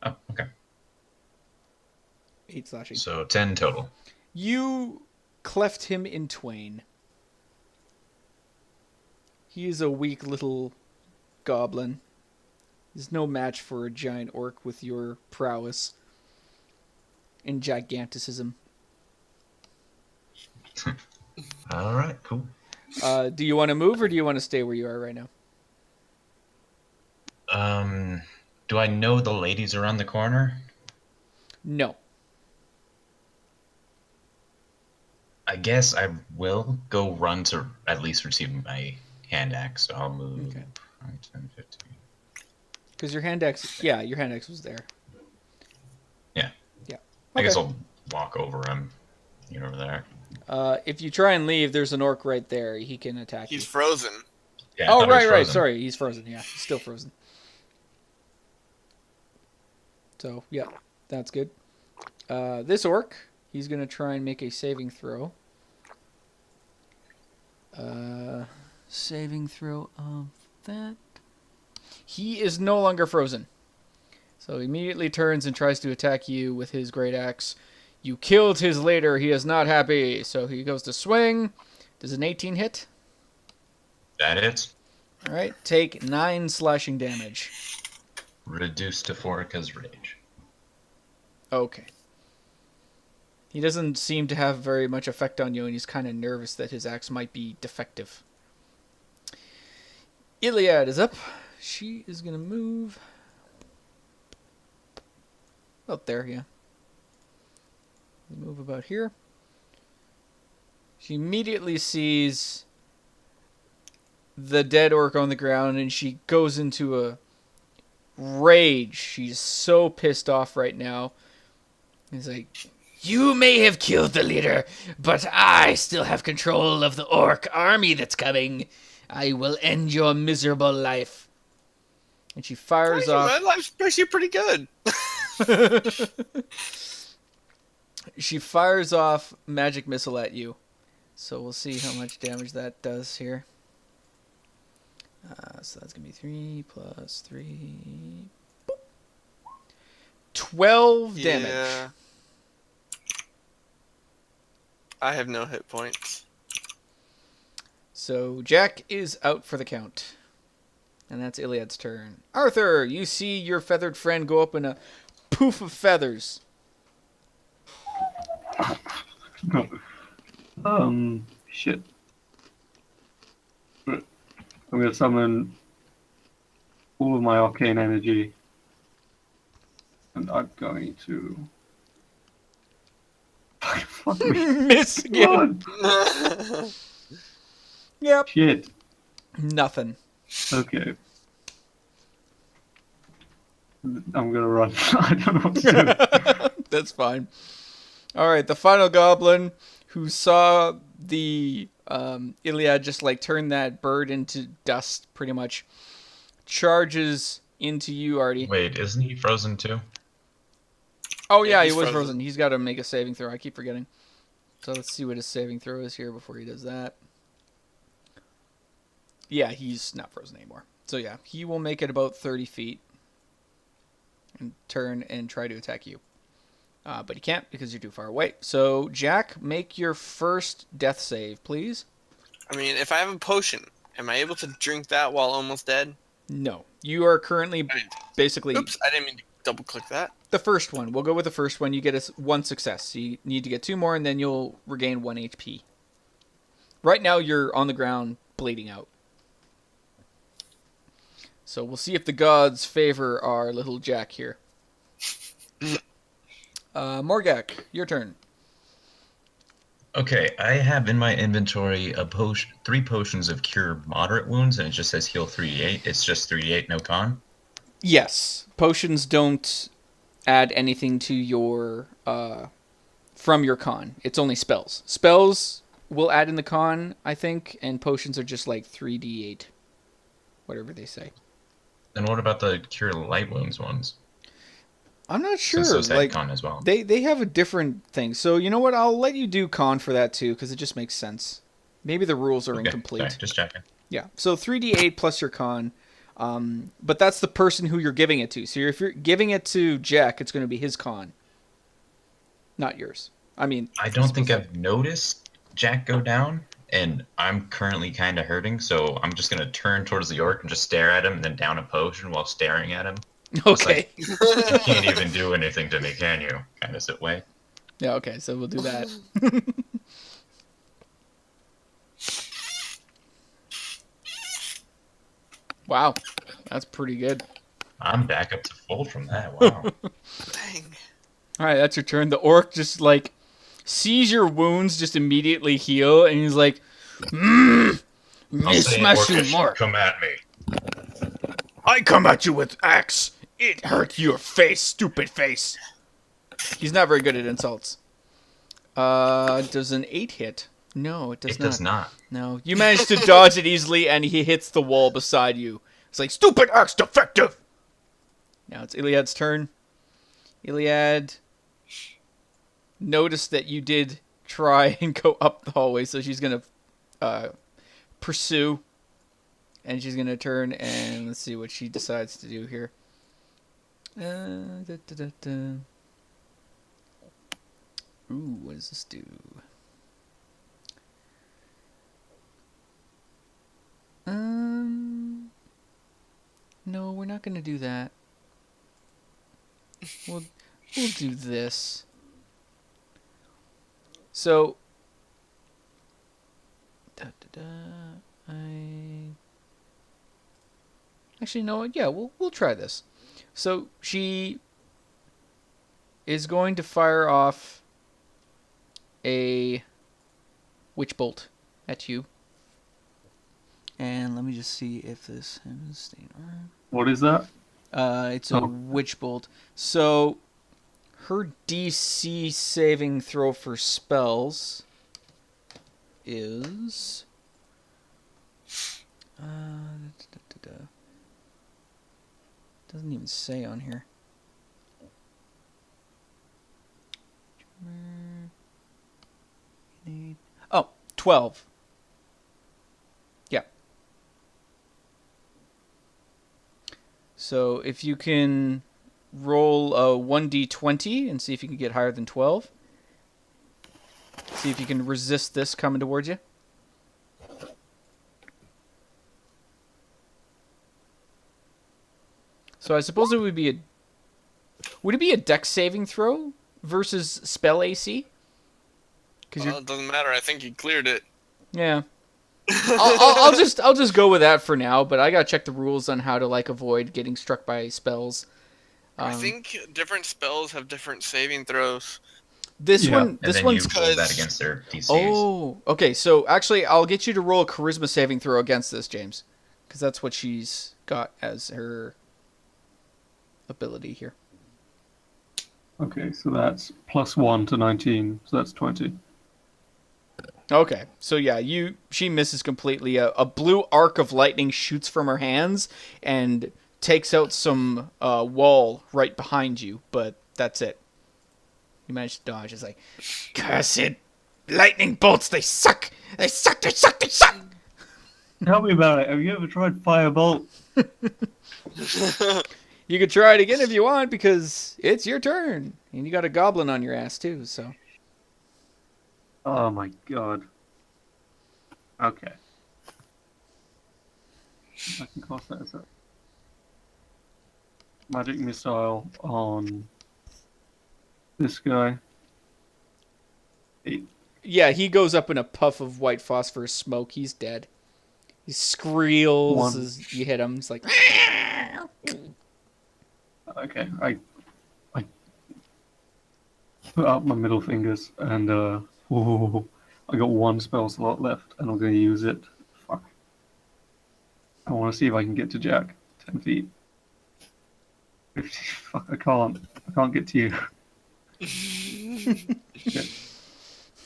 Oh, okay. 8 slashing. So 10 total. You cleft him in twain. He is a weak little goblin. He's no match for a giant orc with your prowess and giganticism. All right, cool. Do you want to move or do you want to stay where you are right now? Do I know the ladies around the corner? No. I guess I will go run to at least receive my hand axe. So I'll move. Okay. 5, 10, 15. Because your hand axe, yeah, your hand axe was there. Yeah. Yeah. I guess Okay. I'll walk over him. You over there. If you try and leave, there's an orc right there. He can attack He's you. frozen. Yeah, I Oh, thought he was right. frozen. Sorry, he's frozen. Yeah, he's still frozen. So, yeah, that's good. This orc, he's going to try and make a saving throw. Saving throw of that. He is no longer frozen. So he immediately turns and tries to attack you with his great axe. You killed his leader. He is not happy. So he goes to swing. Does an 18 hit? That it. All right, take 9 slashing damage. Reduced to 4 because rage. Okay. He doesn't seem to have very much effect on you, and he's kind of nervous that his axe might be defective. Iliad is up. She is going to move. About there, yeah. Move about here. She immediately sees the dead orc on the ground, and she goes into a rage. She's so pissed off right now. He's like, you may have killed the leader, but I still have control of the orc army that's coming. I will end your miserable life. And she fires off. My life's actually pretty good. She fires off magic missile at you. So we'll see how much damage that does here. So that's going to be 3 plus 3. 12 damage. Yeah. I have no hit points. So Jack is out for the count. And that's Iliad's turn. Arthur, you see your feathered friend go up in a poof of feathers. Shit. I'm gonna summon all of my arcane energy, and I'm going to. Fuck me. Miss again. Run! Yep. Shit. Nothing. Okay. I'm gonna run. I don't know what to do. That's fine. All right, the final goblin who saw the Iliad just like turn that bird into dust, pretty much, charges into you, Artie. Wait, isn't he frozen too? Oh yeah, Yeah, he he's was frozen. frozen. He's got to make a saving throw. I keep forgetting. So let's see what his saving throw is here before he does that. Yeah, he's not frozen anymore. So yeah, he will make it about 30 feet and turn and try to attack you. But he can't because you're too far away. So Jack, make your first death save, please. I mean, if I have a potion, am I able to drink that while almost dead? No. You are currently basically... Oops, I didn't mean to double click that. The first one. We'll go with the first one. You get one success. So you need to get 2 more, and then you'll regain 1 HP. Right now, you're on the ground bleeding out. So we'll see if the gods favor our little Jack here. Morgak, your turn. Okay, I have in my inventory 3 potions of cure moderate wounds, and it just says heal 3d8. It's just 3d8, no con. Yes. Potions don't add anything to your... from your con. It's only spells. Spells will add in the con, I think, and potions are just like 3d8. Whatever they say. Then what about the cure light wounds ones? I'm not sure. Since those had Like, con as well. They have a different thing. So, you know what? I'll let you do con for that, too, because it just makes sense. Maybe the rules are incomplete. Sorry, just checking. Yeah. So, 3d8 plus your con. But that's the person who you're giving it to. So, if you're giving it to Jack, it's going to be his con. Not yours. I mean... I don't think I've noticed Jack go down, and I'm currently kind of hurting, so I'm just going to turn towards the orc and just stare at him, and then down a potion while staring at him. Okay. You can't even do anything to me, can you? Kind of way. Yeah, okay. So, we'll do that. Wow. That's pretty good. I'm back up to full from that. Wow. Dang. All right, that's your turn. The orc just, like, sees your wounds just immediately heal, and he's like, I'll say, smash you orcish, more. come at me. I come at you with axe. It hurt your face, stupid face. He's not very good at insults. Does an 8 hit? No, it does not. It does not. No. You managed to dodge it easily, and he hits the wall beside you. It's like, stupid axe defective! Now it's Iliad's turn. Iliad noticed that you did try and go up the hallway, so she's going to pursue. And she's going to turn and let's see what she decides to do here. Ooh, what does this do? No, we're not going to do that. We'll do this. So, actually, no, yeah, we'll try this. So she is going to fire off a witch bolt at you. And let me just see if this has staying on. What is that? It's a witch bolt. So her DC saving throw for spells is doesn't even say on here. Oh, 12. Yeah. So if you can roll a 1d20 and see if you can get higher than 12. See if you can resist this coming towards you. So I suppose it would be a... Would it be a dex saving throw versus spell AC? Well, it doesn't matter. I think he cleared it. Yeah. I'll just go with that for now, but I gotta check the rules on how to like avoid getting struck by spells. I think different spells have different saving throws. This one's you roll that against their DCs. Oh, okay. So actually, I'll get you to roll a charisma saving throw against this, James, because that's what she's got as her ability here. Okay, so that's +1 to 19, so that's 20. Okay, so yeah, she misses completely. A blue arc of lightning shoots from her hands and takes out some wall right behind you, but that's it. You managed to dodge. It's like, cursed Lightning bolts, they suck! They suck, they suck, they suck! Tell me about it. Have you ever tried Firebolt? You could try it again if you want, because it's your turn. And you got a goblin on your ass, too, so. Oh my god. Okay. I can cost that as a magic missile on this guy. Yeah, he goes up in a puff of white phosphorus smoke. He's dead. He squeals as you hit him. He's like... Okay, I put up my middle fingers and whoa, I got one spell slot left and I'm going to use it. Fuck. I want to see if I can get to Jack. 10 feet. 50. Fuck, I can't get to you. Shit.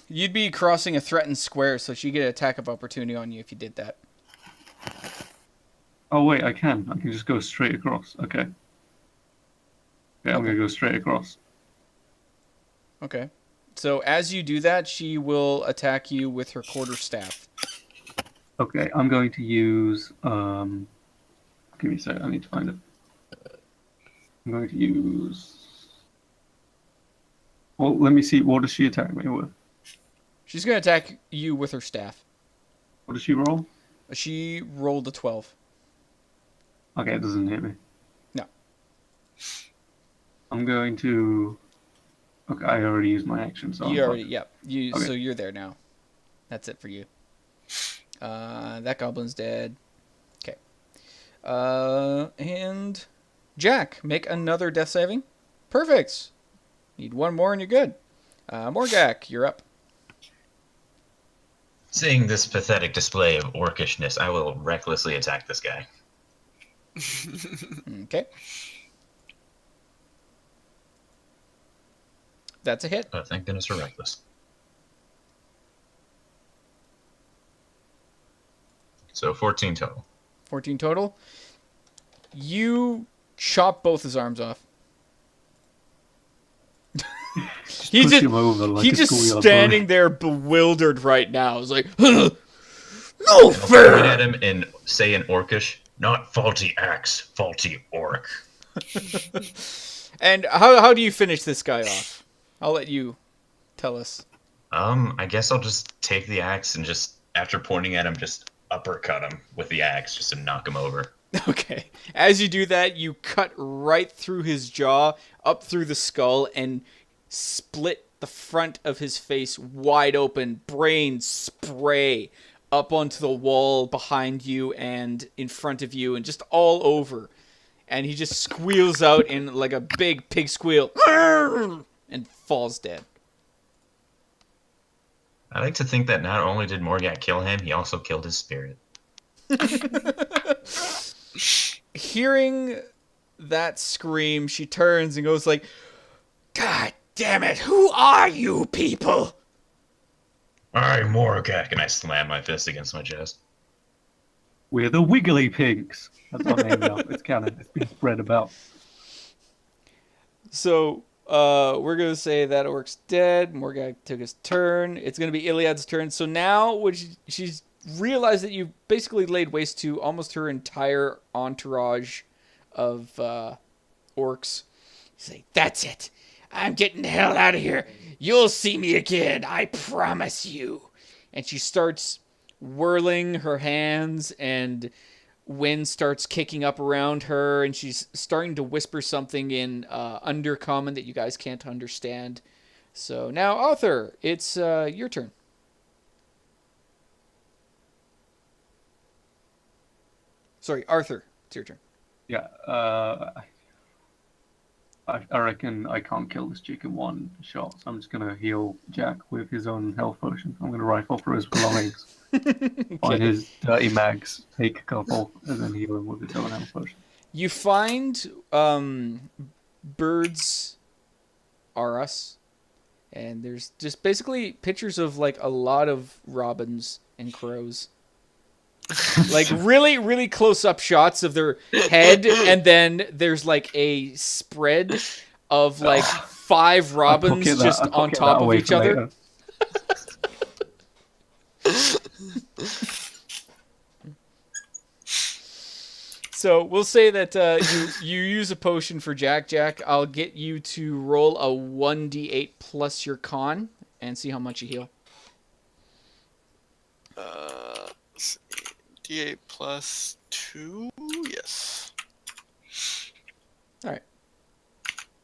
You'd be crossing a threatened square, so she'd get an attack of opportunity on you if you did that. Oh wait, I can just go straight across. Okay. Yeah, I'm going to go straight across. Okay. So as you do that, she will attack you with her quarterstaff. Okay, I'm going to use give me a sec, I need to find it. I'm going to use... Well, let me see, what does she attack me with? She's going to attack you with her staff. What does she roll? She rolled a 12. Okay, it doesn't hit me. No. I'm going to... Okay, I already used my action, so You I'm already, fucked. yeah. Okay. So you're there now. That's it for you. That goblin's dead. Okay. And Jack, make another death saving. Perfect. Need one more and you're good. Morgak, you're up. Seeing this pathetic display of orcishness, I will recklessly attack this guy. Okay. That's a hit. Oh, thank goodness for reckless. So 14 total. 14 total. You chop both his arms off. He's Push just, him over like he's a just schoolyard standing bully. there bewildered right now. He's like, no I'll fair. point at him and say in Orcish, "Not faulty axe, faulty orc." And how do you finish this guy off? I'll let you tell us. I guess I'll just take the axe and just, after pointing at him, just uppercut him with the axe just to knock him over. Okay. As you do that, you cut right through his jaw, up through the skull, and split the front of his face wide open. Brains spray up onto the wall behind you and in front of you and just all over. And he just squeals out in like a big pig squeal and falls dead. I like to think that not only did Morgat kill him, he also killed his spirit. Hearing that scream, she turns and goes like, God damn it, who are you people? I'm Morgat, and I slam my fist against my chest. We're the Wiggly Pigs. That's our name now. It's canon. It's been spread about. So, we're going to say that orc's dead. Morgag took his turn. It's going to be Iliad's turn. So now, she's realized that you've basically laid waste to almost her entire entourage of orcs. She's like, that's it. I'm getting the hell out of here. You'll see me again. I promise you. And she starts whirling her hands and wind starts kicking up around her and she's starting to whisper something in Undercommon that you guys can't understand. So now, Arthur, it's your turn. Sorry, Arthur, it's your turn. Yeah, I reckon I can't kill this chick in one shot, so I'm just going to heal Jack with his own health potion. I'm going to rifle through his belongings, find his dirty mags, take a couple, and then heal him with his own health potion. You find Birds Are Us, and there's just basically pictures of like a lot of robins and crows. Like really, really close up shots of their head, and then there's like a spread of like 5 robins just on top of each other. So we'll say that you use a potion for Jack. Jack, I'll get you to roll a 1d8 plus your con and see how much you heal. Let's see. D8 plus 2? Yes. All right.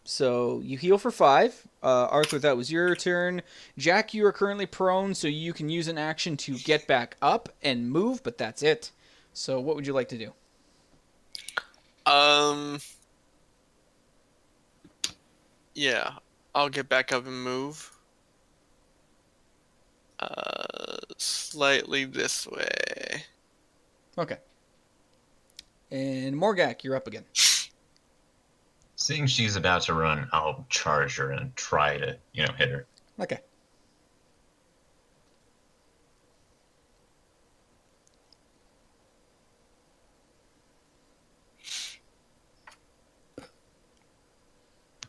So you heal for 5. Arthur, that was your turn. Jack, you are currently prone, so you can use an action to get back up and move, but that's it. So what would you like to do? Yeah, I'll get back up and move. Slightly this way. Okay. And Morgak, you're up again. Seeing she's about to run, I'll charge her and try to, hit her. Okay.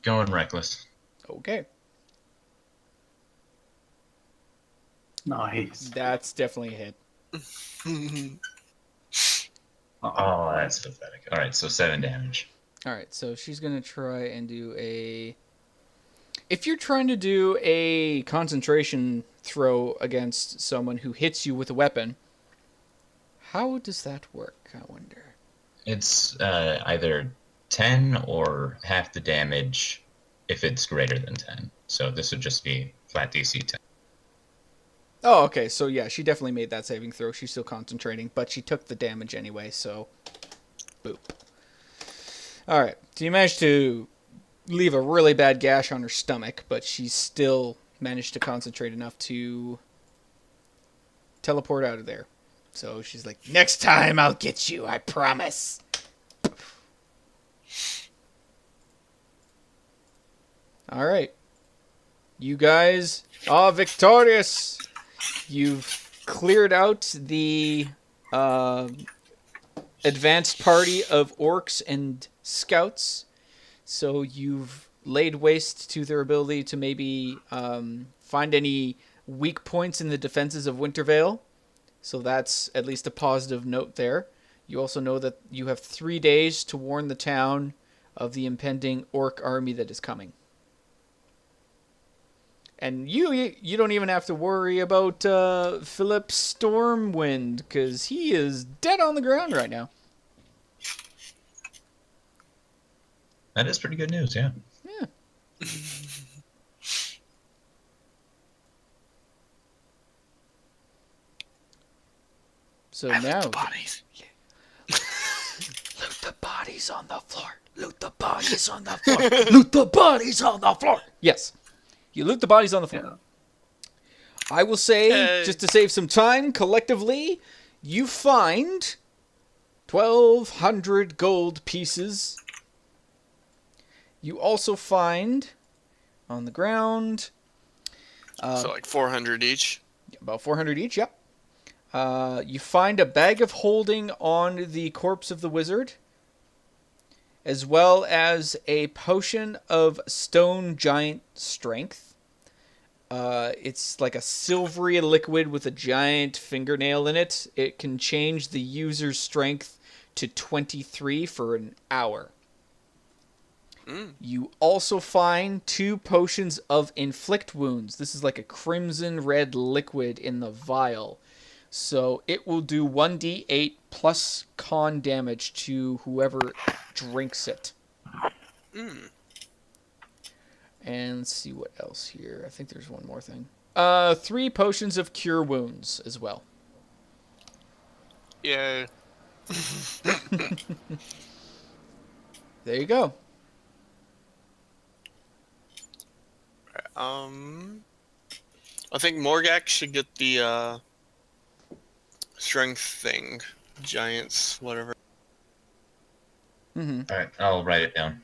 Going reckless. Okay. Nice. That's definitely a hit. Oh, that's pathetic. All right, so 7 damage. All right, so she's going to try and do a... If you're trying to do a concentration throw against someone who hits you with a weapon, how does that work, I wonder? It's either 10 or half the damage if it's greater than 10. So this would just be flat DC 10. Oh, okay, so yeah, she definitely made that saving throw. She's still concentrating, but she took the damage anyway, so... Boop. Alright, so you managed to leave a really bad gash on her stomach, but she still managed to concentrate enough to teleport out of there. So she's like, next time I'll get you, I promise. Alright. You guys are victorious. You've cleared out the advanced party of orcs and scouts. So you've laid waste to their ability to maybe find any weak points in the defenses of Wintervale. So that's at least a positive note there. You also know that you have 3 days to warn the town of the impending orc army that is coming. And you don't even have to worry about Philip Stormwind, because he is dead on the ground right now. That is pretty good news, yeah. Yeah. So now... The bodies. Loot the bodies on the floor. Loot the bodies on the floor. Loot the bodies on the floor. Yes. You loot the bodies on the floor. Yeah. I will say, just to save some time, collectively, you find 1,200 gold pieces. You also find, on the ground... So like 400 each? About 400 each, yep. You find a bag of holding on the corpse of the wizard, as well as a potion of stone giant strength. It's like a silvery liquid with a giant fingernail in it. It can change the user's strength to 23 for an hour. You also find 2 potions of inflict wounds. This is like a crimson red liquid in the vial. So it will do 1d8 plus con damage to whoever drinks it. And let's see what else here. I think there's one more thing. 3 potions of cure wounds as well. Yeah. There you go. I think Morgak should get the strength thing. Giants, whatever. Mm-hmm. All right, I'll write it down.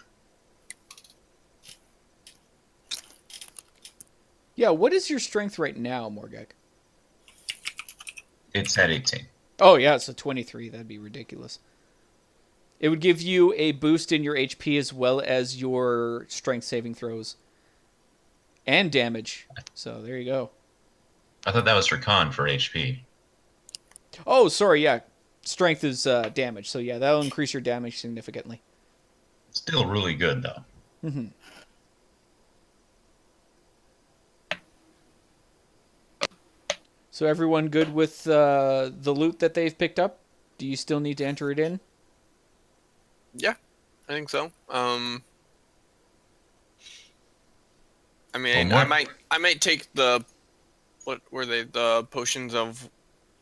Yeah, what is your strength right now, Morgak? It's at 18. Oh, yeah, it's a 23. That'd be ridiculous. It would give you a boost in your HP as well as your strength saving throws. And damage. So, there you go. I thought that was for con for HP. Oh, sorry, yeah. Strength is damage, so yeah, that'll increase your damage significantly. Still really good though. Mm-hmm. So everyone good with the loot that they've picked up? Do you still need to enter it in? Yeah, I think so. I mean, Well, I might take the, what were they, the potions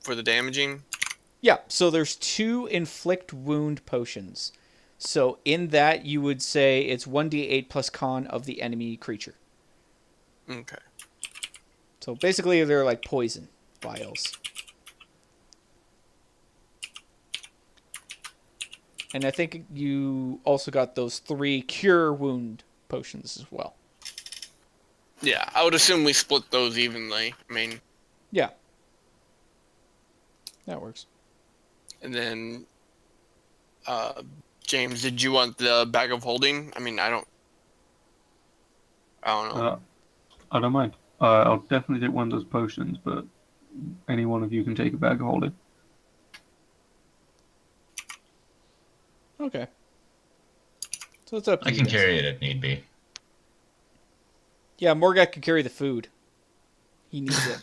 for the damaging. Yeah, so there's 2 inflict wound potions. So in that, you would say it's 1d8 plus con of the enemy creature. Okay. So basically, they're like poison vials. And I think you also got those 3 cure wound potions as well. Yeah, I would assume we split those evenly. I mean, Yeah. That works. and then, James, did you want the bag of holding? I mean, I don't know. I don't mind. I'll definitely take one of those potions, but any one of you can take a bag of holding. Okay. So it's up to I you can guys. carry it if need be. Yeah, Morgat can carry the food. He needs it.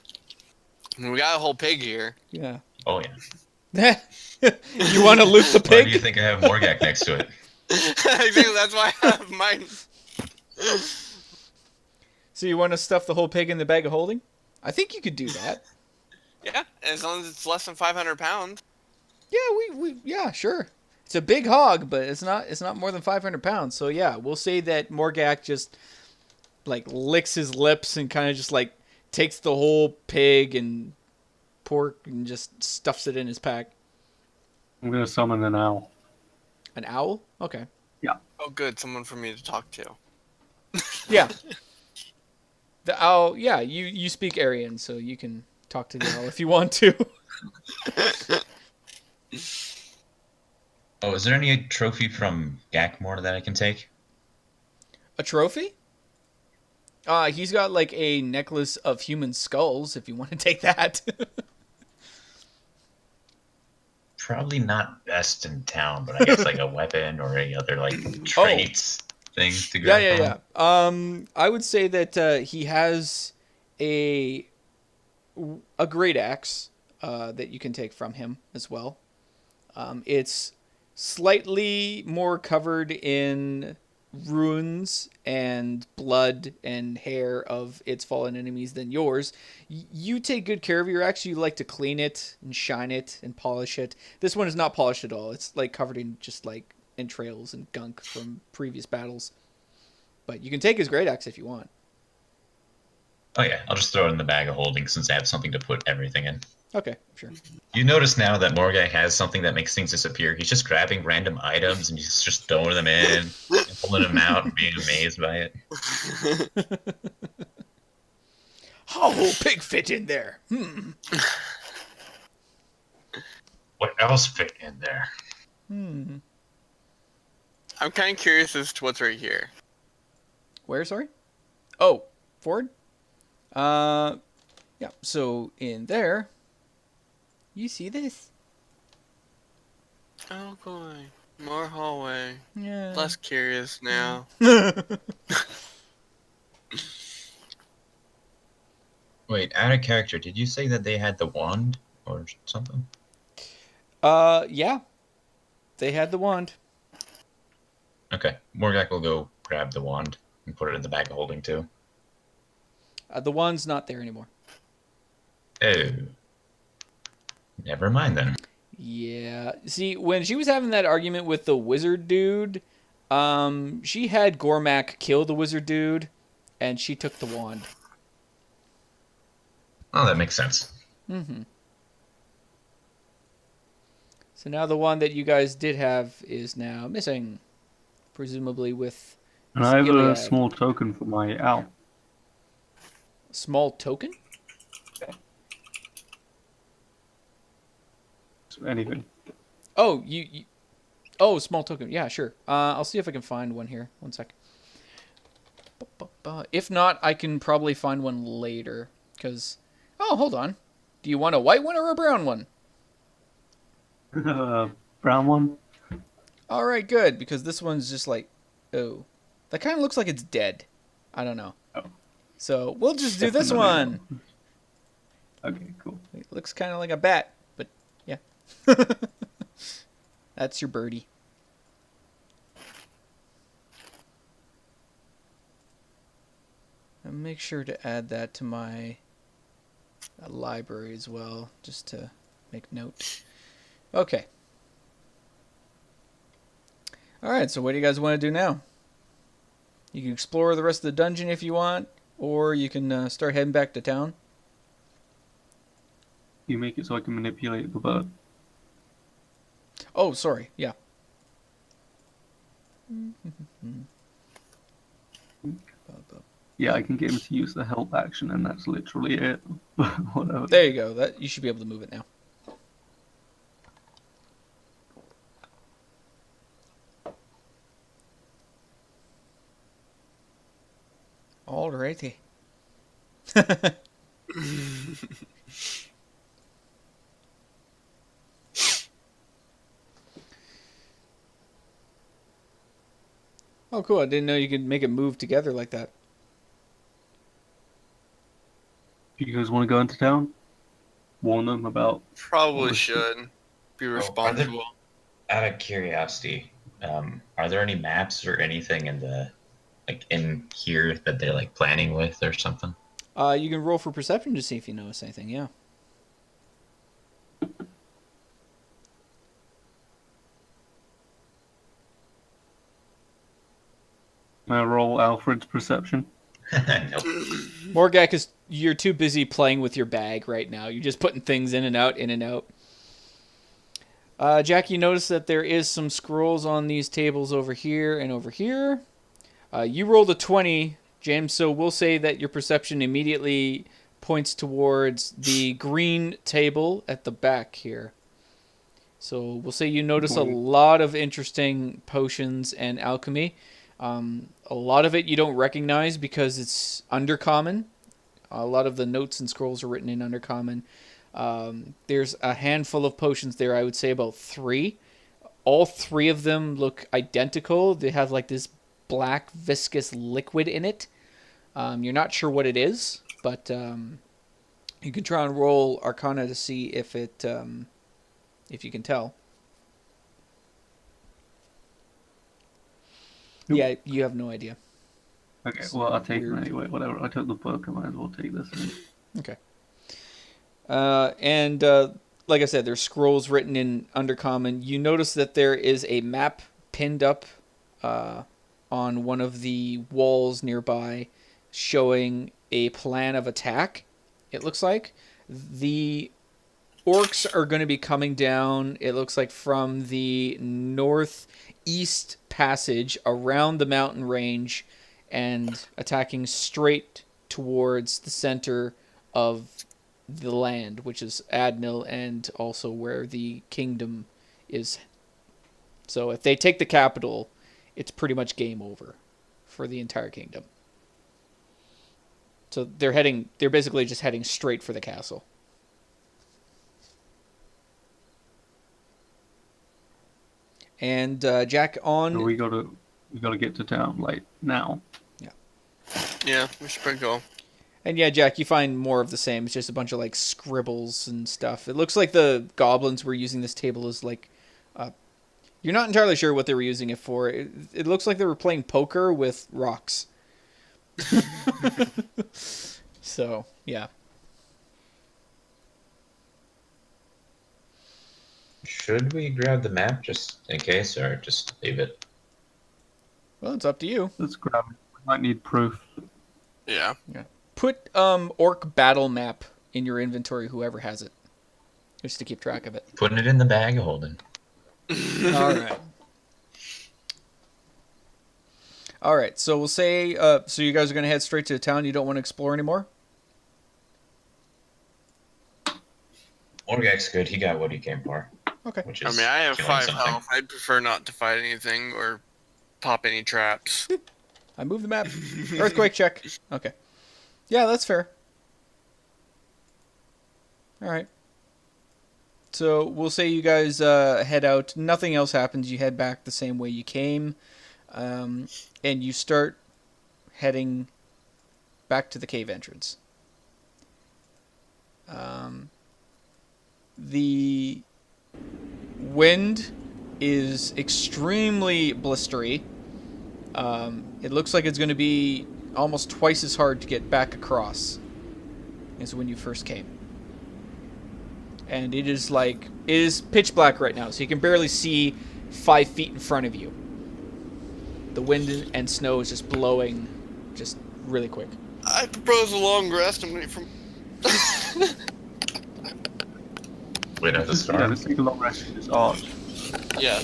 We got a whole pig here. Yeah. Oh yeah. You want to loot the Why do you pig? think I have Morgak next to it? I think that's why I have mine. So you want to stuff the whole pig in the bag of holding? I think you could do that. Yeah, as long as it's less than 500 pounds. Yeah, yeah, sure. It's a big hog, but it's not more than 500 pounds. So yeah, we'll say that Morgak just like licks his lips and kind of just like takes the whole pig and pork and just stuffs it in his pack. I'm gonna summon an owl. An owl? Okay. Oh, good, someone for me to talk to. Yeah. The owl, yeah, you speak Aryan, so you can talk to the owl if you want to. Oh, is there any trophy from Gakmore that I can take? A trophy? He's got like a necklace of human skulls if you want to take that. Probably not best in town, but I guess like a weapon or any other like traits thing to grab from. I would say that he has a great axe that you can take from him as well. It's slightly more covered in runes and blood and hair of its fallen enemies than yours. You take good care of your axe. You like to clean it and shine it and polish it. This one is not polished at all. It's like covered in just like entrails and gunk from previous battles. But you can take his great axe if you want. Oh yeah, I'll just throw it in the bag of holding since I have something to put everything in. Okay, sure. You notice now that Morgak has something that makes things disappear. He's just grabbing random items and he's just throwing them in, and pulling them out, and being amazed by it. How will pig fit in there? What else fit in there? I'm kind of curious as to what's right here. Where, sorry? Oh, forward? Yeah, so in there, you see this? Oh boy, more hallway. Yeah. Less curious now. Wait, out of character, did you say that they had the wand or something? Yeah. They had the wand. Okay, Morgak will go grab the wand and put it in the bag of holding too. The wand's not there anymore. Oh. Never mind then. Yeah. See, when she was having that argument with the wizard dude, she had Gormak kill the wizard dude, and she took the wand. Oh, that makes sense. Mm-hmm. So now the one that you guys did have is now missing. Presumably with And I have a Gilead. small token for my owl. Small token? So anything. Oh, you oh, small token. Yeah, sure. I'll see if I can find one here. One sec. If not, I can probably find one later because Oh, hold on. Do you want a white one or a brown one? Brown one. All right, good, because this one's just like, oh, that kind of looks like it's dead. I don't know. Oh. So we'll just do this Definitely one. not. Okay, cool. It looks kind of like a bat, but yeah. That's your birdie. And make sure to add that to my library as well, just to make note. Okay. Alright, so what do you guys want to do now? You can explore the rest of the dungeon if you want, or you can start heading back to town. You make it so I can manipulate the bird. Oh, sorry, yeah. Yeah, I can get him to use the help action, and that's literally it. Whatever. There you go. That you should be able to move it now. Alrighty. Oh, cool. I didn't know you could make it move together like that. Do you guys want to go into town? Warn them about. Probably Oh, should be are there- responsible. Out of curiosity, are there any maps or anything in the in here that they're like planning with or something? You can roll for perception to see if you notice anything. Yeah. May I roll Alfred's perception? Nope. Morgak, because you're too busy playing with your bag right now. You're just putting things in and out, in and out. Jack, you notice that there is some scrolls on these tables over here and over here. You rolled a 20, James, so we'll say that your perception immediately points towards the green table at the back here. So we'll say you notice a lot of interesting potions and alchemy. A lot of it you don't recognize because it's undercommon. A lot of the notes and scrolls are written in undercommon. There's a handful of potions there, I would say about 3. All 3 of them look identical. They have like this black viscous liquid in it. You're not sure what it is, but you can try and roll Arcana to see if it if you can tell. Nope. Yeah, you have no idea. Okay, well, I'll take Weird. them anyway. Whatever. I took the book. I might as well take this. Okay. And like I said, there's scrolls written in undercommon. You notice that there is a map pinned up on one of the walls nearby showing a plan of attack, it looks like. The orcs are going to be coming down, it looks like, from the northeast passage around the mountain range and attacking straight towards the center of the land, which is Adnil and also where the kingdom is. So if they take the capital, it's pretty much game over for the entire kingdom. So they're basically just heading straight for the castle. And Jack, on So we gotta get to town like now. Yeah, we should probably go. And yeah, Jack, you find more of the same. It's just a bunch of like scribbles and stuff. It looks like the goblins were using this table as like, you're not entirely sure what they were using it for. It looks like they were playing poker with rocks. So, yeah. Should we grab the map just in case, or just leave it? Well, it's up to you. Let's grab it. We might need proof. Yeah. Put orc battle map in your inventory, whoever has it, just to keep track of it. Putting it in the bag of holding. All right. All right. So we'll say, so you guys are going to head straight to the town. You don't want to explore anymore? Orgak's good. He got what he came for. Okay. Which I is mean, I have killing 5 something. health. I'd prefer not to fight anything or pop any traps. I moved the map. Earthquake check. Okay. Yeah, that's fair. All right. So we'll say you guys head out. Nothing else happens. You head back the same way you came, and you start heading back to the cave entrance. The wind is extremely blistery. It looks like it's going to be almost twice as hard to get back across as when you first came. And it is pitch black right now, so you can barely see 5 feet in front of you. The wind and snow is just blowing just really quick. I propose a long rest and wait for. Wait at the Yeah, start. let's take a long rest in this arch. Yeah.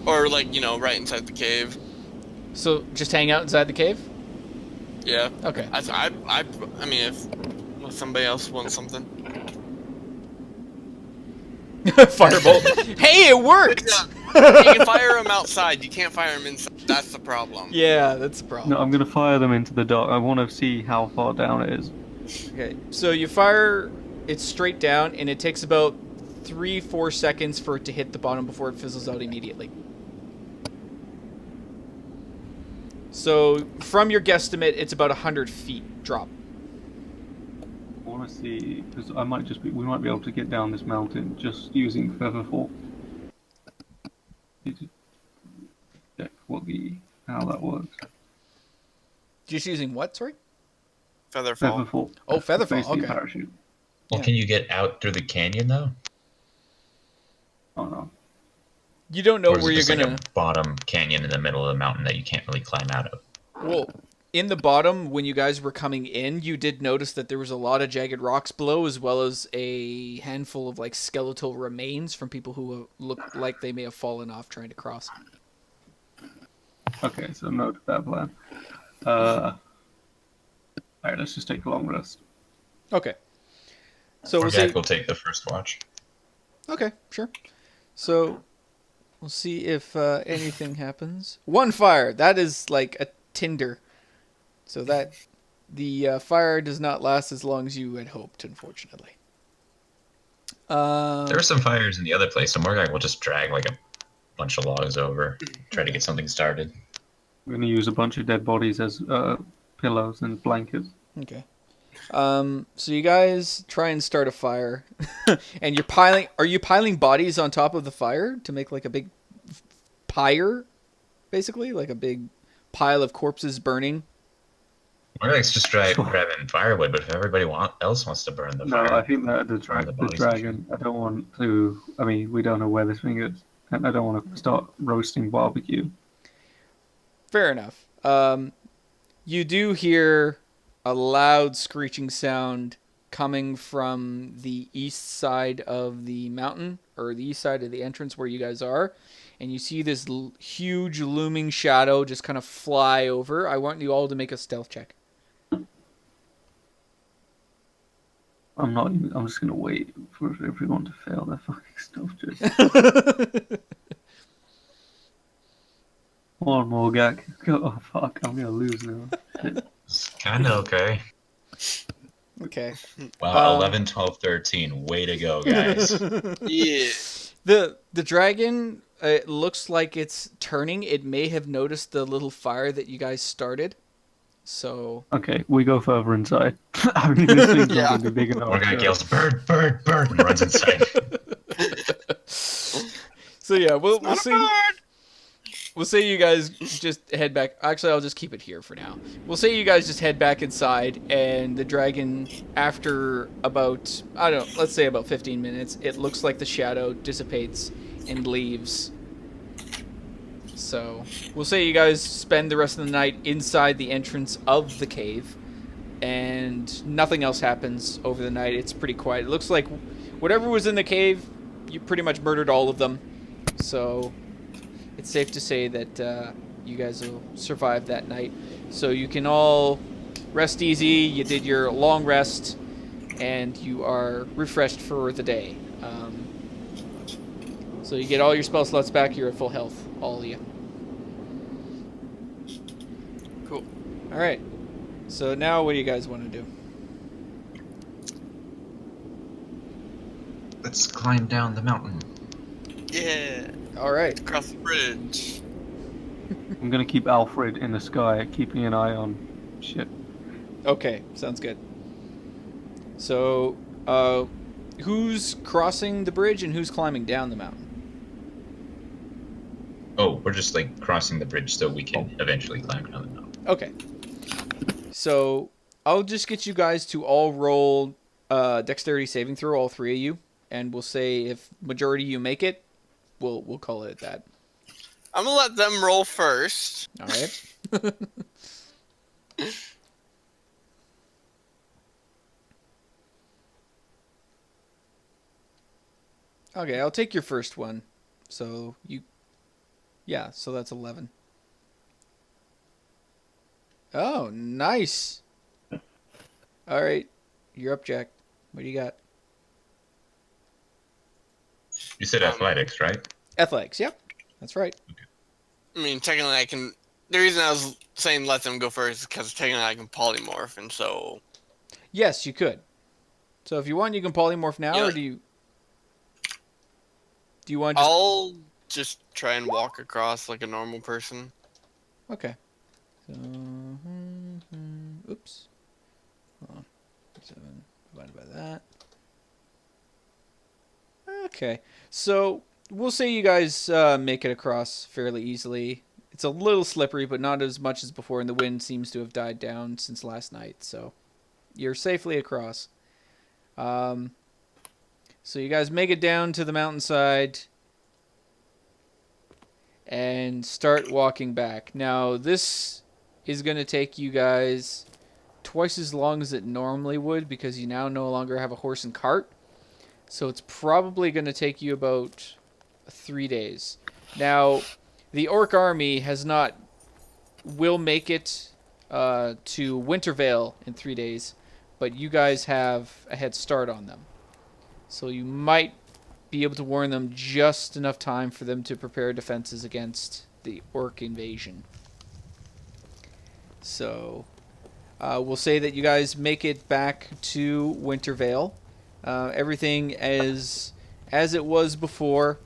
Or like, you know, right inside the cave. So just hang out inside the cave? Yeah. Okay. I mean, if somebody else wants something. Firebolt. Hey, it worked! You can fire them outside. You can't fire them inside. That's the problem. Yeah, that's the problem. No, I'm gonna fire them into the dark. I want to see how far down it is. Okay, so you fire it straight down, and it takes about 3-4 seconds for it to hit the bottom before it fizzles out immediately. So, from your guesstimate, it's about 100 feet drop. I want to see because we might be able to get down this mountain just using featherfall. Need to check how that works. Just using what, sorry? Featherfall. Featherfall. Oh, That's featherfall, basically a okay. parachute. Well, Yeah. can you get out through the canyon though? Oh no. You don't know Or is where it you're just like gonna... a bottom canyon in the middle of the mountain that you can't really climb out of? Well, in the bottom, when you guys were coming in, you did notice that there was a lot of jagged rocks below, as well as a handful of like skeletal remains from people who look like they may have fallen off trying to cross. Okay, so no to that plan. Alright, let's just take a long rest. Okay. So Or we'll Jack see. will take the first watch. Okay, sure. So we'll see if anything happens. One fire. That is like a tinder. So that the fire does not last as long as you had hoped, unfortunately. There are some fires in the other place, so Morgag will just drag like a bunch of logs over, try to get something started. We're gonna use a bunch of dead bodies as pillows and blankets. Okay. So you guys try and start a fire, and you're piling. Are you piling bodies on top of the fire to make like a big pyre, basically, like a big pile of corpses burning? Morgag's just grabbing firewood, but if everybody else wants to burn the No, fire, I think that the bodies dragon. I don't want to. I mean, we don't know where this thing is, and I don't want to start roasting barbecue. Fair enough. You do hear a loud screeching sound coming from the east side of the mountain, or the east side of the entrance where you guys are, and you see this huge looming shadow just kind of fly over. I want you all to make a stealth check. I'm not even. I'm just gonna wait for everyone to fail their fucking stealth check. Come on, Morgag. Oh fuck! I'm gonna lose now. Shit. it's kind of okay. Okay. Wow, 11, 12, 13. Way to go, guys. Yeah. The dragon, it looks like it's turning. It may have noticed the little fire that you guys started. So Okay, we go further inside. I mean, this thing's Yeah. not gonna be big enough. Morgag yells, bird, bird, bird, and runs inside. so yeah, we'll Not a see. bird! We'll say you guys just head back. Actually, I'll just keep it here for now. We'll say you guys just head back inside, and the dragon, after about, I don't know, let's say about 15 minutes, it looks like the shadow dissipates and leaves. So, we'll say you guys spend the rest of the night inside the entrance of the cave, and nothing else happens over the night. It's pretty quiet. It looks like whatever was in the cave, you pretty much murdered all of them. So, it's safe to say that you guys will survive that night. So you can all rest easy. You did your long rest, and you are refreshed for the day. So you get all your spell slots back. You're at full health, all of you. Cool. All right. So now, what do you guys want to do? Let's climb down the mountain. Yeah. All right. Across the bridge. I'm gonna keep Alfred in the sky, keeping an eye on shit. Okay, sounds good. So, who's crossing the bridge and who's climbing down the mountain? Oh, we're just like crossing the bridge so we can eventually climb down the mountain. Okay. So, I'll just get you guys to all roll dexterity saving throw, all three of you, and we'll say if majority of you make it, we'll call it that. I'm gonna let them roll first. All right. Okay, I'll take your first one. So so that's 11. Oh, nice. All right, you're up, Jack. What do you got? You said athletics, right? Athletics. Yep, that's right. I mean, technically, I can. The reason I was saying let them go first is because technically I can polymorph, and so. Yes, you could. So if you want, you can polymorph now, Yeah. or do you want? Just... I'll just try and walk across like a normal person. Okay. So, oops. Hold on. 7 divided by that. Okay. So we'll say you guys make it across fairly easily. It's a little slippery, but not as much as before, and the wind seems to have died down since last night. So you're safely across. So you guys make it down to the mountainside and start walking back. Now, this is going to take you guys twice as long as it normally would because you now no longer have a horse and cart. So it's probably going to take you about 3 days. Now, the Orc army will make it to Wintervale in 3 days, but you guys have a head start on them. So you might be able to warn them just enough time for them to prepare defenses against the Orc invasion. So we'll say that you guys make it back to Wintervale. Everything as it was before.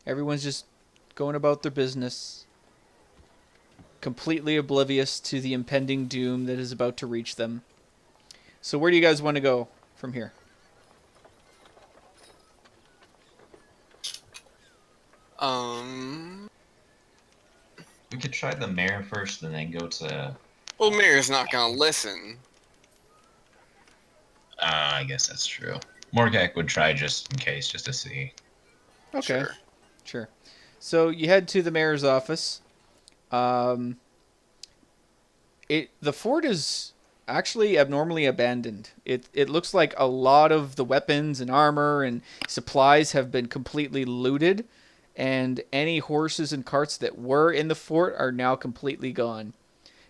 Everyone's just going about their business, completely oblivious to the impending doom that is about to reach them. So where do you guys want to go from here? We could try the mayor first and then go to... Well, Mirror's not gonna listen. I guess that's true. Morgak would try just in case, just to see. Okay. Sure. So you head to the mayor's office. The fort is actually abnormally abandoned. It looks like a lot of the weapons and armor and supplies have been completely looted, and any horses and carts that were in the fort are now completely gone.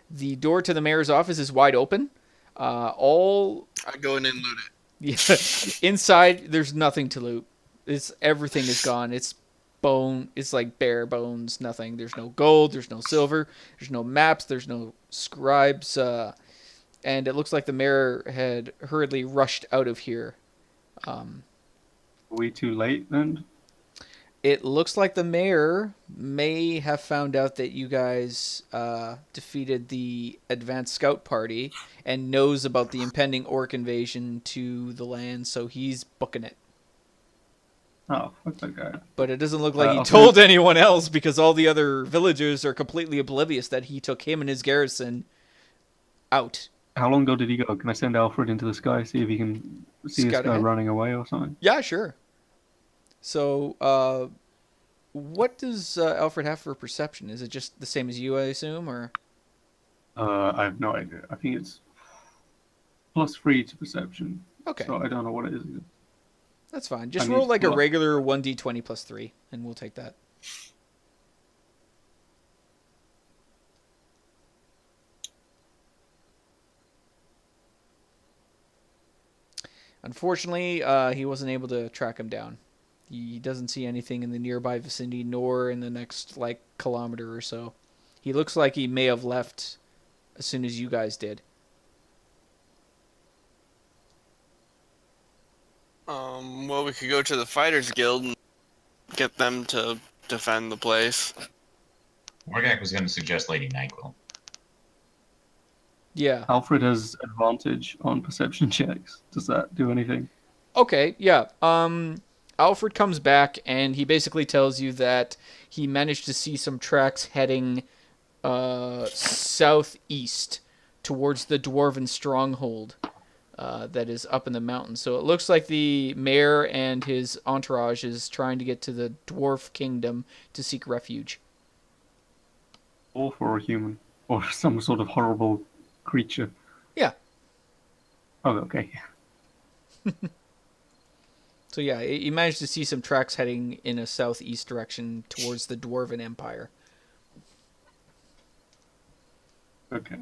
The door to the mayor's office is wide open. I go in and loot it. Yeah, inside there's nothing to loot. Everything is gone. It's bone. It's like bare bones. Nothing. There's no gold. There's no silver. There's no maps. There's no scribes. And it looks like the mayor had hurriedly rushed out of here. Are we too late then? It looks like the mayor may have found out that you guys defeated the advanced scout party and knows about the impending orc invasion to the land, so he's booking it. Oh, fuck that guy. But it doesn't look like he I'll told anyone else because all the other villagers are completely oblivious that he took him and his garrison out. How long ago did he go? Can I send Alfred into the sky, see if he can see this Scout guy ahead. running away or something? Yeah, sure. So, what does Alfred have for perception? Is it just the same as you, I assume, or? I have no idea. I think it's +3 to perception. Okay, So I don't know what it is. that's fine. Just I roll need- like a well- regular 1d20 plus 3, and we'll take that. Unfortunately, he wasn't able to track him down. He doesn't see anything in the nearby vicinity, nor in the next, kilometer or so. He looks like he may have left as soon as you guys did. Well, we could go to the Fighters Guild and get them to defend the place. Morgak was going to suggest Lady Nyquil. Yeah. Alfred has advantage on perception checks. Does that do anything? Okay, yeah. Alfred comes back and he basically tells you that he managed to see some tracks heading southeast towards the dwarven stronghold that is up in the mountains. So it looks like the mayor and his entourage is trying to get to the dwarf kingdom to seek refuge. Or for a human. Or some sort of horrible creature. Yeah. Oh, okay. So yeah, you managed to see some tracks heading in a southeast direction towards the dwarven empire. Okay.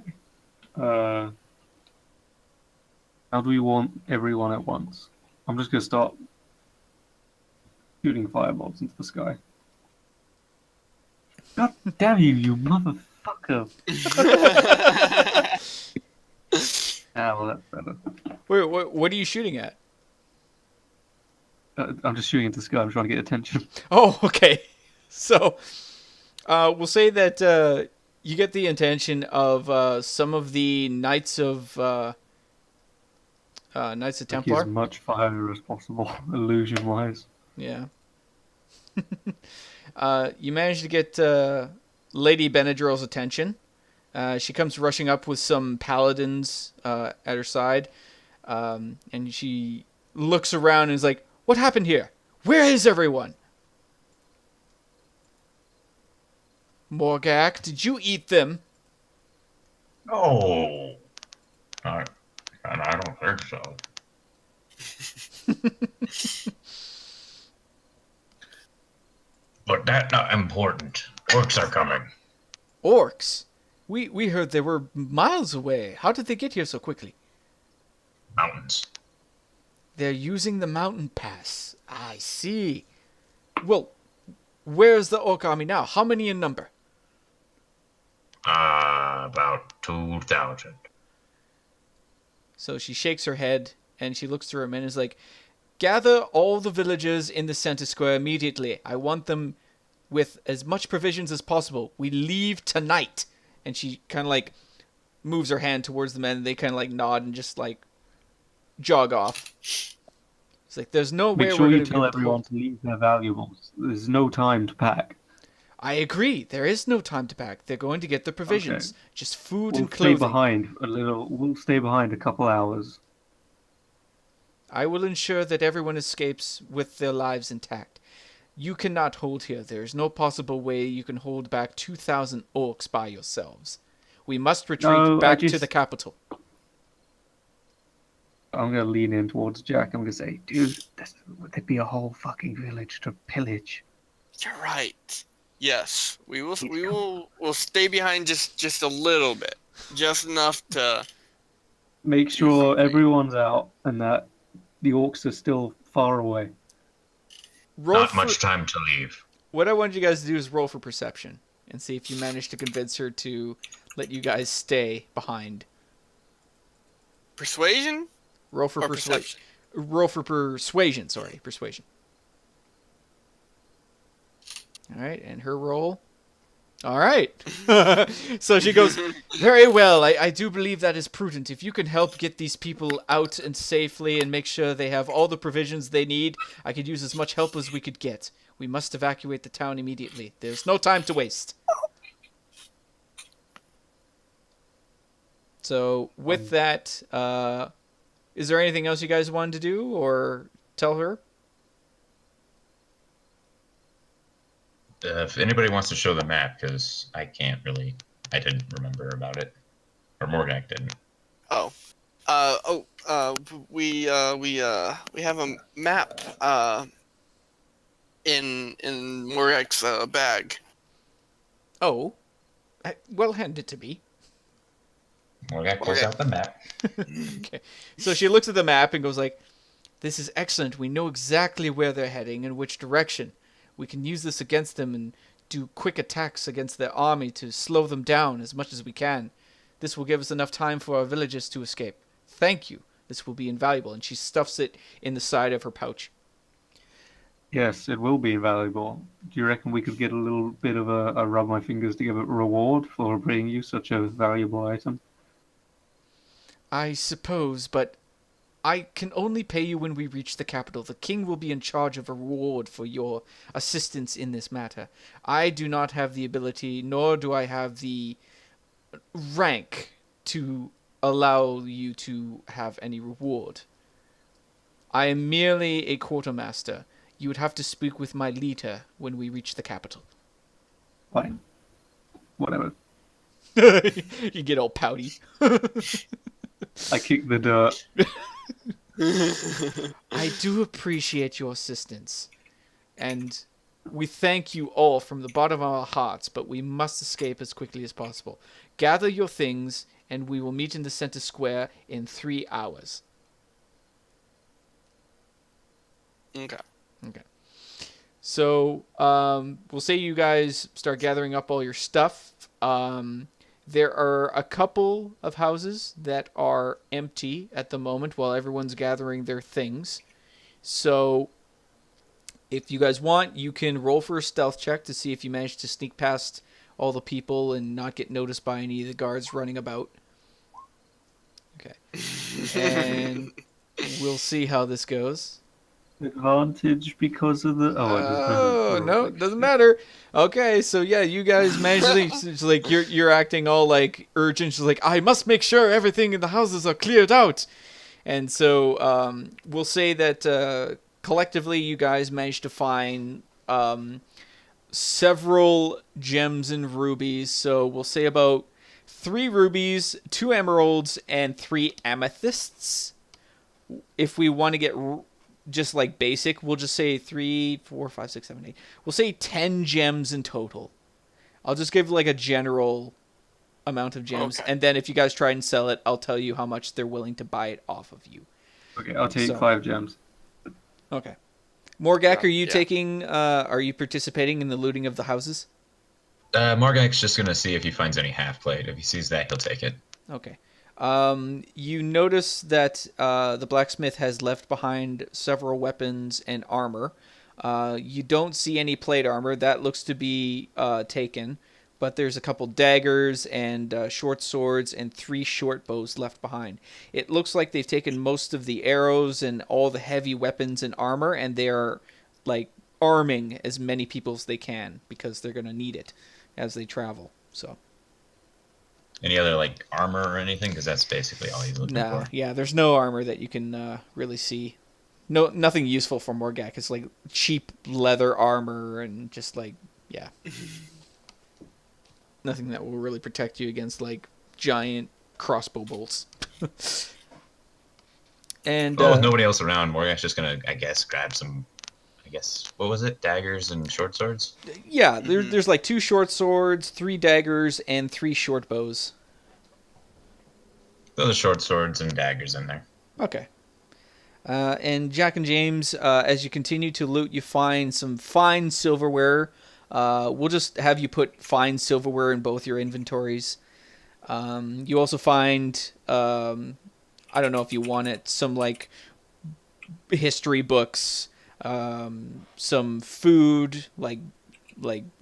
How do we want everyone at once? I'm just gonna start shooting fireballs into the sky. God damn you, you motherfucker! Well, that's better. Wait, what are you shooting at? I'm just shooting into the sky. I'm trying to get attention. Oh, okay. So, we'll say that you get the intention of some of the Knights of Templar. As much fire as possible, illusion-wise. Yeah. You manage to get Lady Benadryl's attention. She comes rushing up with some paladins at her side, and she looks around and is like, "What happened here? Where is everyone?" Morgak, did you eat them? Oh. And I don't think so. But that's not important. Orcs are coming. Orcs? We heard they were miles away. How did they get here so quickly? Mountains. They're using the mountain pass. I see. Well, where's the orc army now? How many in number? About 2,000. So she shakes her head and she looks through her men and is like, "Gather all the villagers in the center square immediately. I want them with as much provisions as possible. We leave tonight." And she kind of like moves her hand towards the men and they kind of like nod and just like jog off. It's like, there's no way Make sure we're you going to tell everyone to leave their valuables. There's no time to pack. I agree. There is no time to pack. They're going to get the provisions. Okay. Just food We'll and stay clothing. behind a little. We'll stay behind a couple hours. I will ensure that everyone escapes with their lives intact. You cannot hold here. There is no possible way you can hold back 2,000 orcs by yourselves. We must retreat No, back to the capital. I'm gonna lean in towards Jack. I'm gonna say, dude, there'd be a whole fucking village to pillage. You're right. Yes, we'll stay behind just a little bit, just enough to Make sure everyone's out and that the orcs are still far away. Roll Not for, much time to leave. What I want you guys to do is roll for perception and see if you manage to convince her to let you guys stay behind. persuasion Roll for or persuasion. perception. Roll for persuasion. Sorry, persuasion. All right, and her roll. All right. So she goes, "Very well. I do believe that is prudent. If you can help get these people out and safely and make sure they have all the provisions they need, I could use as much help as we could get. We must evacuate the town immediately. There's no time to waste." So with that, is there anything else you guys wanted to do or tell her? If anybody wants to show the map, because I didn't remember about it. Or Morgak didn't. We have a map in Morek's bag. Oh, well, hand it to me. Morgak pulls Okay. out the map. Okay. So she looks at the map and goes like, "This is excellent. We know exactly where they're heading and which direction. We can use this against them and do quick attacks against their army to slow them down as much as we can. This will give us enough time for our villagers to escape. Thank you. This will be invaluable. And she stuffs it in the side of her pouch. Yes, it will be valuable. Do you reckon we could get a little bit of a rub my fingers to give a reward for bringing you such a valuable item? I suppose, but I can only pay you when we reach the capital. The king will be in charge of a reward for your assistance in this matter. I do not have the ability, nor do I have the rank to allow you to have any reward. I am merely a quartermaster. You would have to speak with my leader when we reach the capital. Fine. Whatever. You get all pouty. I kick the dirt. I do appreciate your assistance, and we thank you all from the bottom of our hearts, but we must escape as quickly as possible. Gather your things, and we will meet in the center square in 3 hours. Okay. Okay. So, we'll say you guys start gathering up all your stuff. There are a couple of houses that are empty at the moment while everyone's gathering their things. So, if you guys want, you can roll for a stealth check to see if you manage to sneak past all the people and not get noticed by any of the guards running about. Okay. And we'll see how this goes. Advantage because of the... Oh, it doesn't matter. Oh no, it doesn't matter. Okay, so yeah, you guys managed to it's like you're acting all like urgent. She's like, I must make sure everything in the houses are cleared out. And so we'll say that collectively you guys managed to find several gems and rubies. So we'll say about 3 rubies, 2 emeralds, and 3 amethysts. If we want to get just like basic, we'll just say 3, 4, 5, 6, 7, 8. We'll say 10 gems in total. I'll just give like a general amount of gems, Okay. and then if you guys try and sell it, I'll tell you how much they're willing to buy it off of you. Okay, I'll take So- 5 gems. Okay. Morgak, are you Yeah. taking? Are you participating in the looting of the houses? Morgak's just gonna see if he finds any half plate. If he sees that, he'll take it. Okay. You notice that the blacksmith has left behind several weapons and armor. You don't see any plate armor. That looks to be taken. But there's a couple daggers and short swords and 3 short bows left behind. It looks like they've taken most of the arrows and all the heavy weapons and armor, and they are like arming as many people as they can because they're going to need it as they travel. So. Any other like armor or anything? Because that's basically all he's looking No, for. yeah, there's no armor that you can really see. No, nothing useful for Morgak. It's like cheap leather armor and just like, yeah. Nothing that will really protect you against like giant crossbow bolts. And Well, with nobody else around, Morgak's just gonna, I guess, grab some. I guess what was it? Daggers and short swords. yeah, there's like 2 short swords, 3 daggers, and 3 short bows. Those are short swords and daggers in there. Okay. And Jack and James, as you continue to loot, you find some fine silverware. We'll just have you put fine silverware in both your inventories. You also find, I don't know if you want it, some like history books, some food like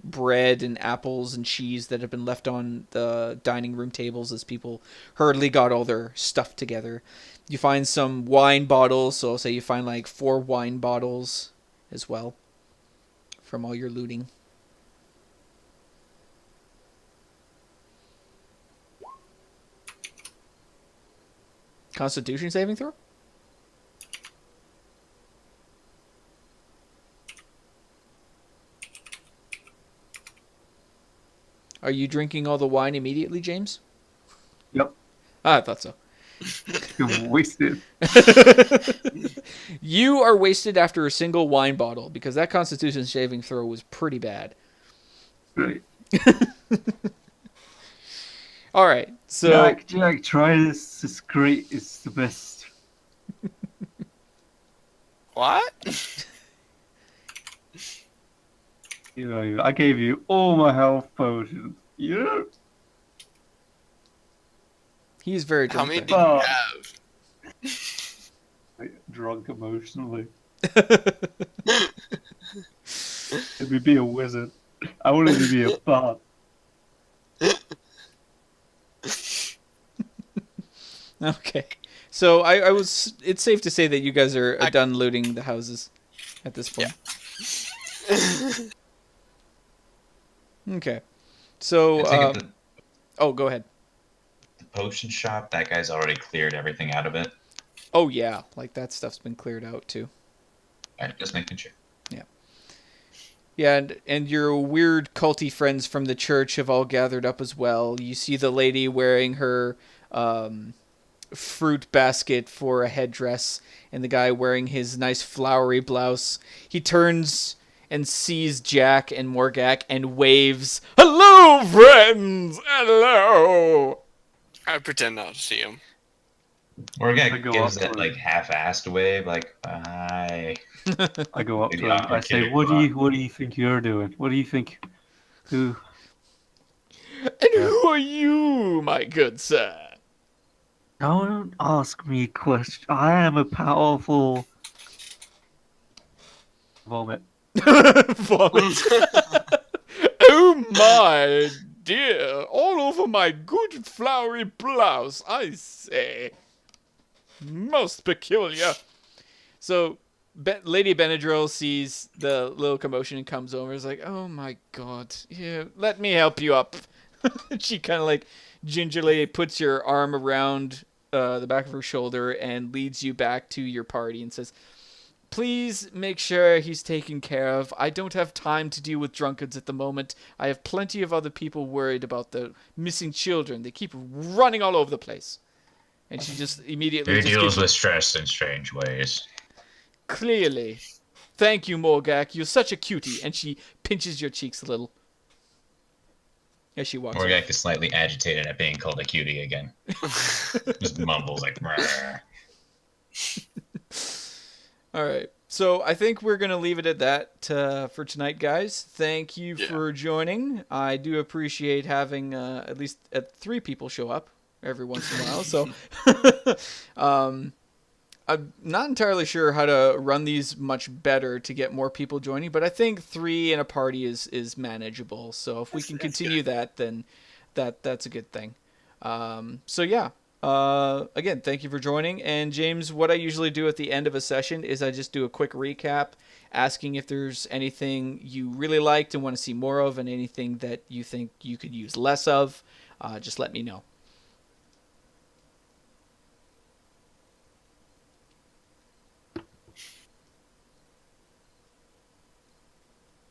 bread and apples and cheese that have been left on the dining room tables as people hurriedly got all their stuff together. You find some wine bottles, so I'll say you find like 4 wine bottles as well from all your looting. Constitution saving throw? Are you drinking all the wine immediately, James? Yep. I thought so. You're wasted. You are wasted after a single wine bottle because that Constitution saving throw was pretty bad. Right. All right, so Jack, try this. It's great. It's the best. What? You know, I gave you all my health potions. Yeah. he's very How drunk. many there. do you Oh. have? drunk emotionally. Let me be a wizard. I wanted to be a bard. Okay. So I was. It's safe to say that you guys are done looting the houses at this point. Okay. So. I take it Oh, go ahead. the potion shop, that guy's already cleared everything out of it. Oh yeah, like that stuff's been cleared out too. Alright, just making sure. Yeah, and your weird culty friends from the church have all gathered up as well. You see the lady wearing her fruit basket for a headdress, and the guy wearing his nice flowery blouse. He turns and sees Jack and Morgak and waves, "Hello, friends! Hello!" I pretend not to see him. Or I guy go gives up that to like half-assed wave, like hi. I go up to Maybe him. I'll I say, kick "What him do you think you're doing? What do you think? Who? And who are you, my good sir? Don't ask me questions. I am a powerful vomit. Vomit. Oh my dear, all over my good flowery blouse, I say. Most peculiar. So, Lady Benadryl sees the little commotion and comes over and is like, "Oh my god, here, let me help you up." She kind of like gingerly puts your arm around the back of her shoulder and leads you back to your party and says, "Please make sure he's taken care of. I don't have time to deal with drunkards at the moment. I have plenty of other people worried about the missing children. They keep running all over the place." And she just immediately He just deals gives with stress in strange ways. clearly. "Thank you, Morgak. You're such a cutie." And she pinches your cheeks a little as she walks away. Morgak is slightly agitated at being called a cutie again. Just mumbles like, "Mrrr." All right. So I think we're going to leave it at that for tonight, guys. Thank you for joining. I do appreciate having at least 3 people show up every once in a while. So I'm not entirely sure how to run these much better to get more people joining, but I think 3 in a party is manageable. So if we can continue that, then that's a good thing. So yeah. Again, thank you for joining. And James, what I usually do at the end of a session is I just do a quick recap, asking if there's anything you really liked and want to see more of, and anything that you think you could use less of. Just let me know.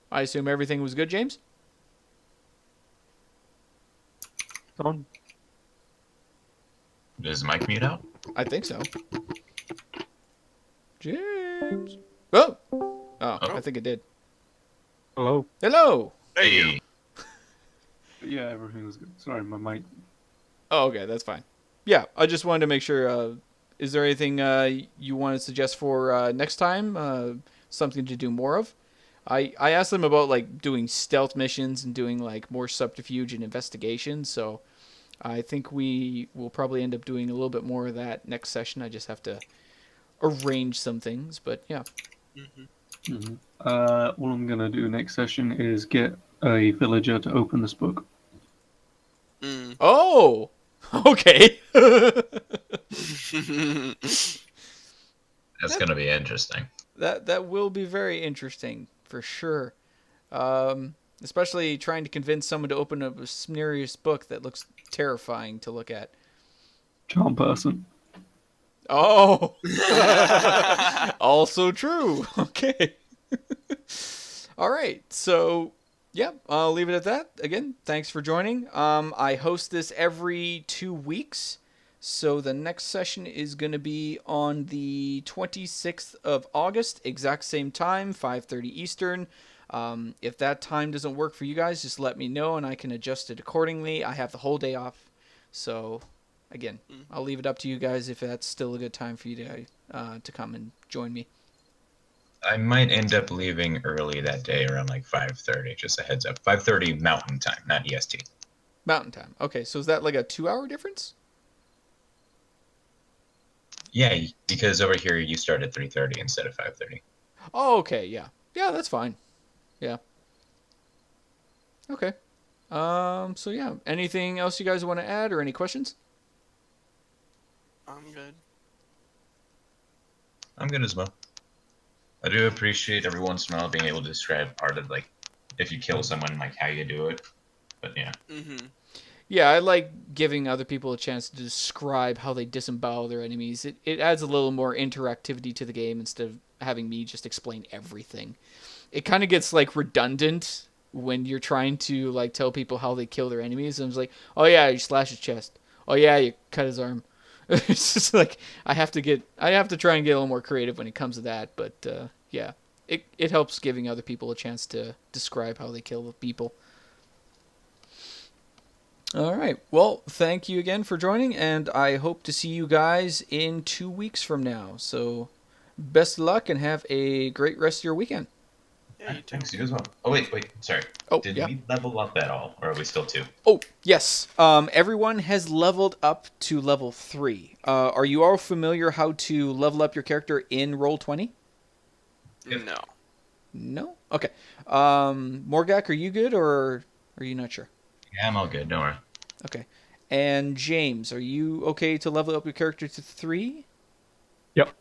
I assume everything was good, James? On. Is Mike mute out? I think so. James. Oh, I think it did. Hello. Hello. Hey. Yeah, everything was good. Sorry, my mic. Oh, okay, that's fine. Yeah, I just wanted to make sure. Is there anything you want to suggest for next time? Something to do more of? I asked them about like doing stealth missions and doing like more subterfuge and investigation. So I think we will probably end up doing a little bit more of that next session. I just have to arrange some things, but yeah. What I'm gonna do next session is get a villager to open this book. Oh, okay. That's gonna be interesting. That will be very interesting for sure. Especially trying to convince someone to open up a mysterious book that looks terrifying to look at. Charm person. Oh, also true. Okay. All right. So, yeah, I'll leave it at that. Again, thanks for joining. I host this every 2 weeks. So the next session is going to be on the 26th of August, exact same time, 5:30 Eastern. If that time doesn't work for you guys, just let me know and I can adjust it accordingly. I have the whole day off. So, again, I'll leave it up to you guys if that's still a good time for you to come and join me. I might end up leaving early that day around like 5:30. Just a heads up. 5:30 Mountain Time, not EST. Mountain time. Okay, so is that like a 2-hour difference? Yeah, because over here you start at 3:30 instead of 5:30. Oh, okay, yeah. Yeah, that's fine. Yeah. Okay. So yeah, anything else you guys want to add or any questions? I'm good. I'm good as well. I do appreciate every once in a while being able to describe part of like if you kill someone, like how you do it. But yeah, Mhm. Yeah, I like giving other people a chance to describe how they disembowel their enemies. It adds a little more interactivity to the game instead of having me just explain everything. It kind of gets like redundant when you're trying to like tell people how they kill their enemies. And it's like, oh yeah, you slash his chest. Oh yeah, you cut his arm. It's just like I have to try and get a little more creative when it comes to that. But yeah, it helps giving other people a chance to describe how they kill people. All right. Well, thank you again for joining, and I hope to see you guys in 2 weeks from now. So, best of luck and have a great rest of your weekend. Yeah, you too. thanks you as well. Oh wait, sorry. Oh, Did yeah. we level up at all, or are we still 2? Oh, yes. Everyone has leveled up to level 3. Are you all familiar how to level up your character in Roll20? Yep. No. No? Okay. Morgak, are you good, or are you not sure? Yeah, I'm all good. Don't worry. Okay. And James, are you okay to level up your character to 3? Yep.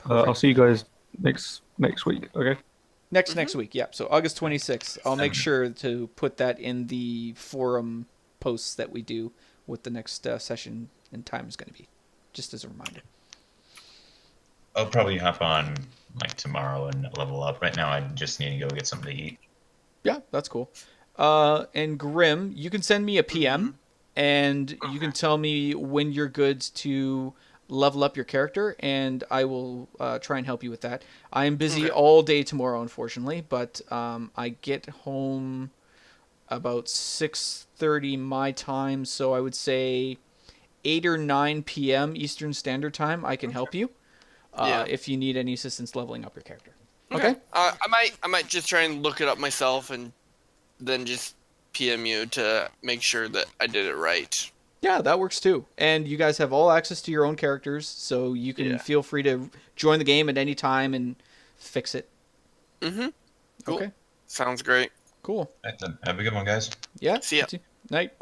I'll Perfect. see you guys next week. Okay. Next week, yeah. So August 26th. I'll make Seven. sure to put that in the forum posts that we do what the next session and time is going to be, just as a reminder. I'll probably hop on like tomorrow and level up. Right now, I just need to go get something to eat. Yeah, that's cool. And Grim, you can send me a PM, and you can tell me when you're good to level up your character, and I will try and help you with that. I am busy Okay. all day tomorrow, unfortunately, but I get home about 6:30 my time, so I would say 8 or 9 p.m. Eastern Standard Time. I can help you Yeah. if you need any assistance leveling up your character. Okay. Okay? I might just try and look it up myself and then just PM you to make sure that I did it right. Yeah, that works too. And you guys have all access to your own characters, so you can Yeah. feel free to join the game at any time and fix it. Mhm. Cool. Okay, Sounds great. cool. Right then. Have a good one, guys. Yeah. See ya. Night.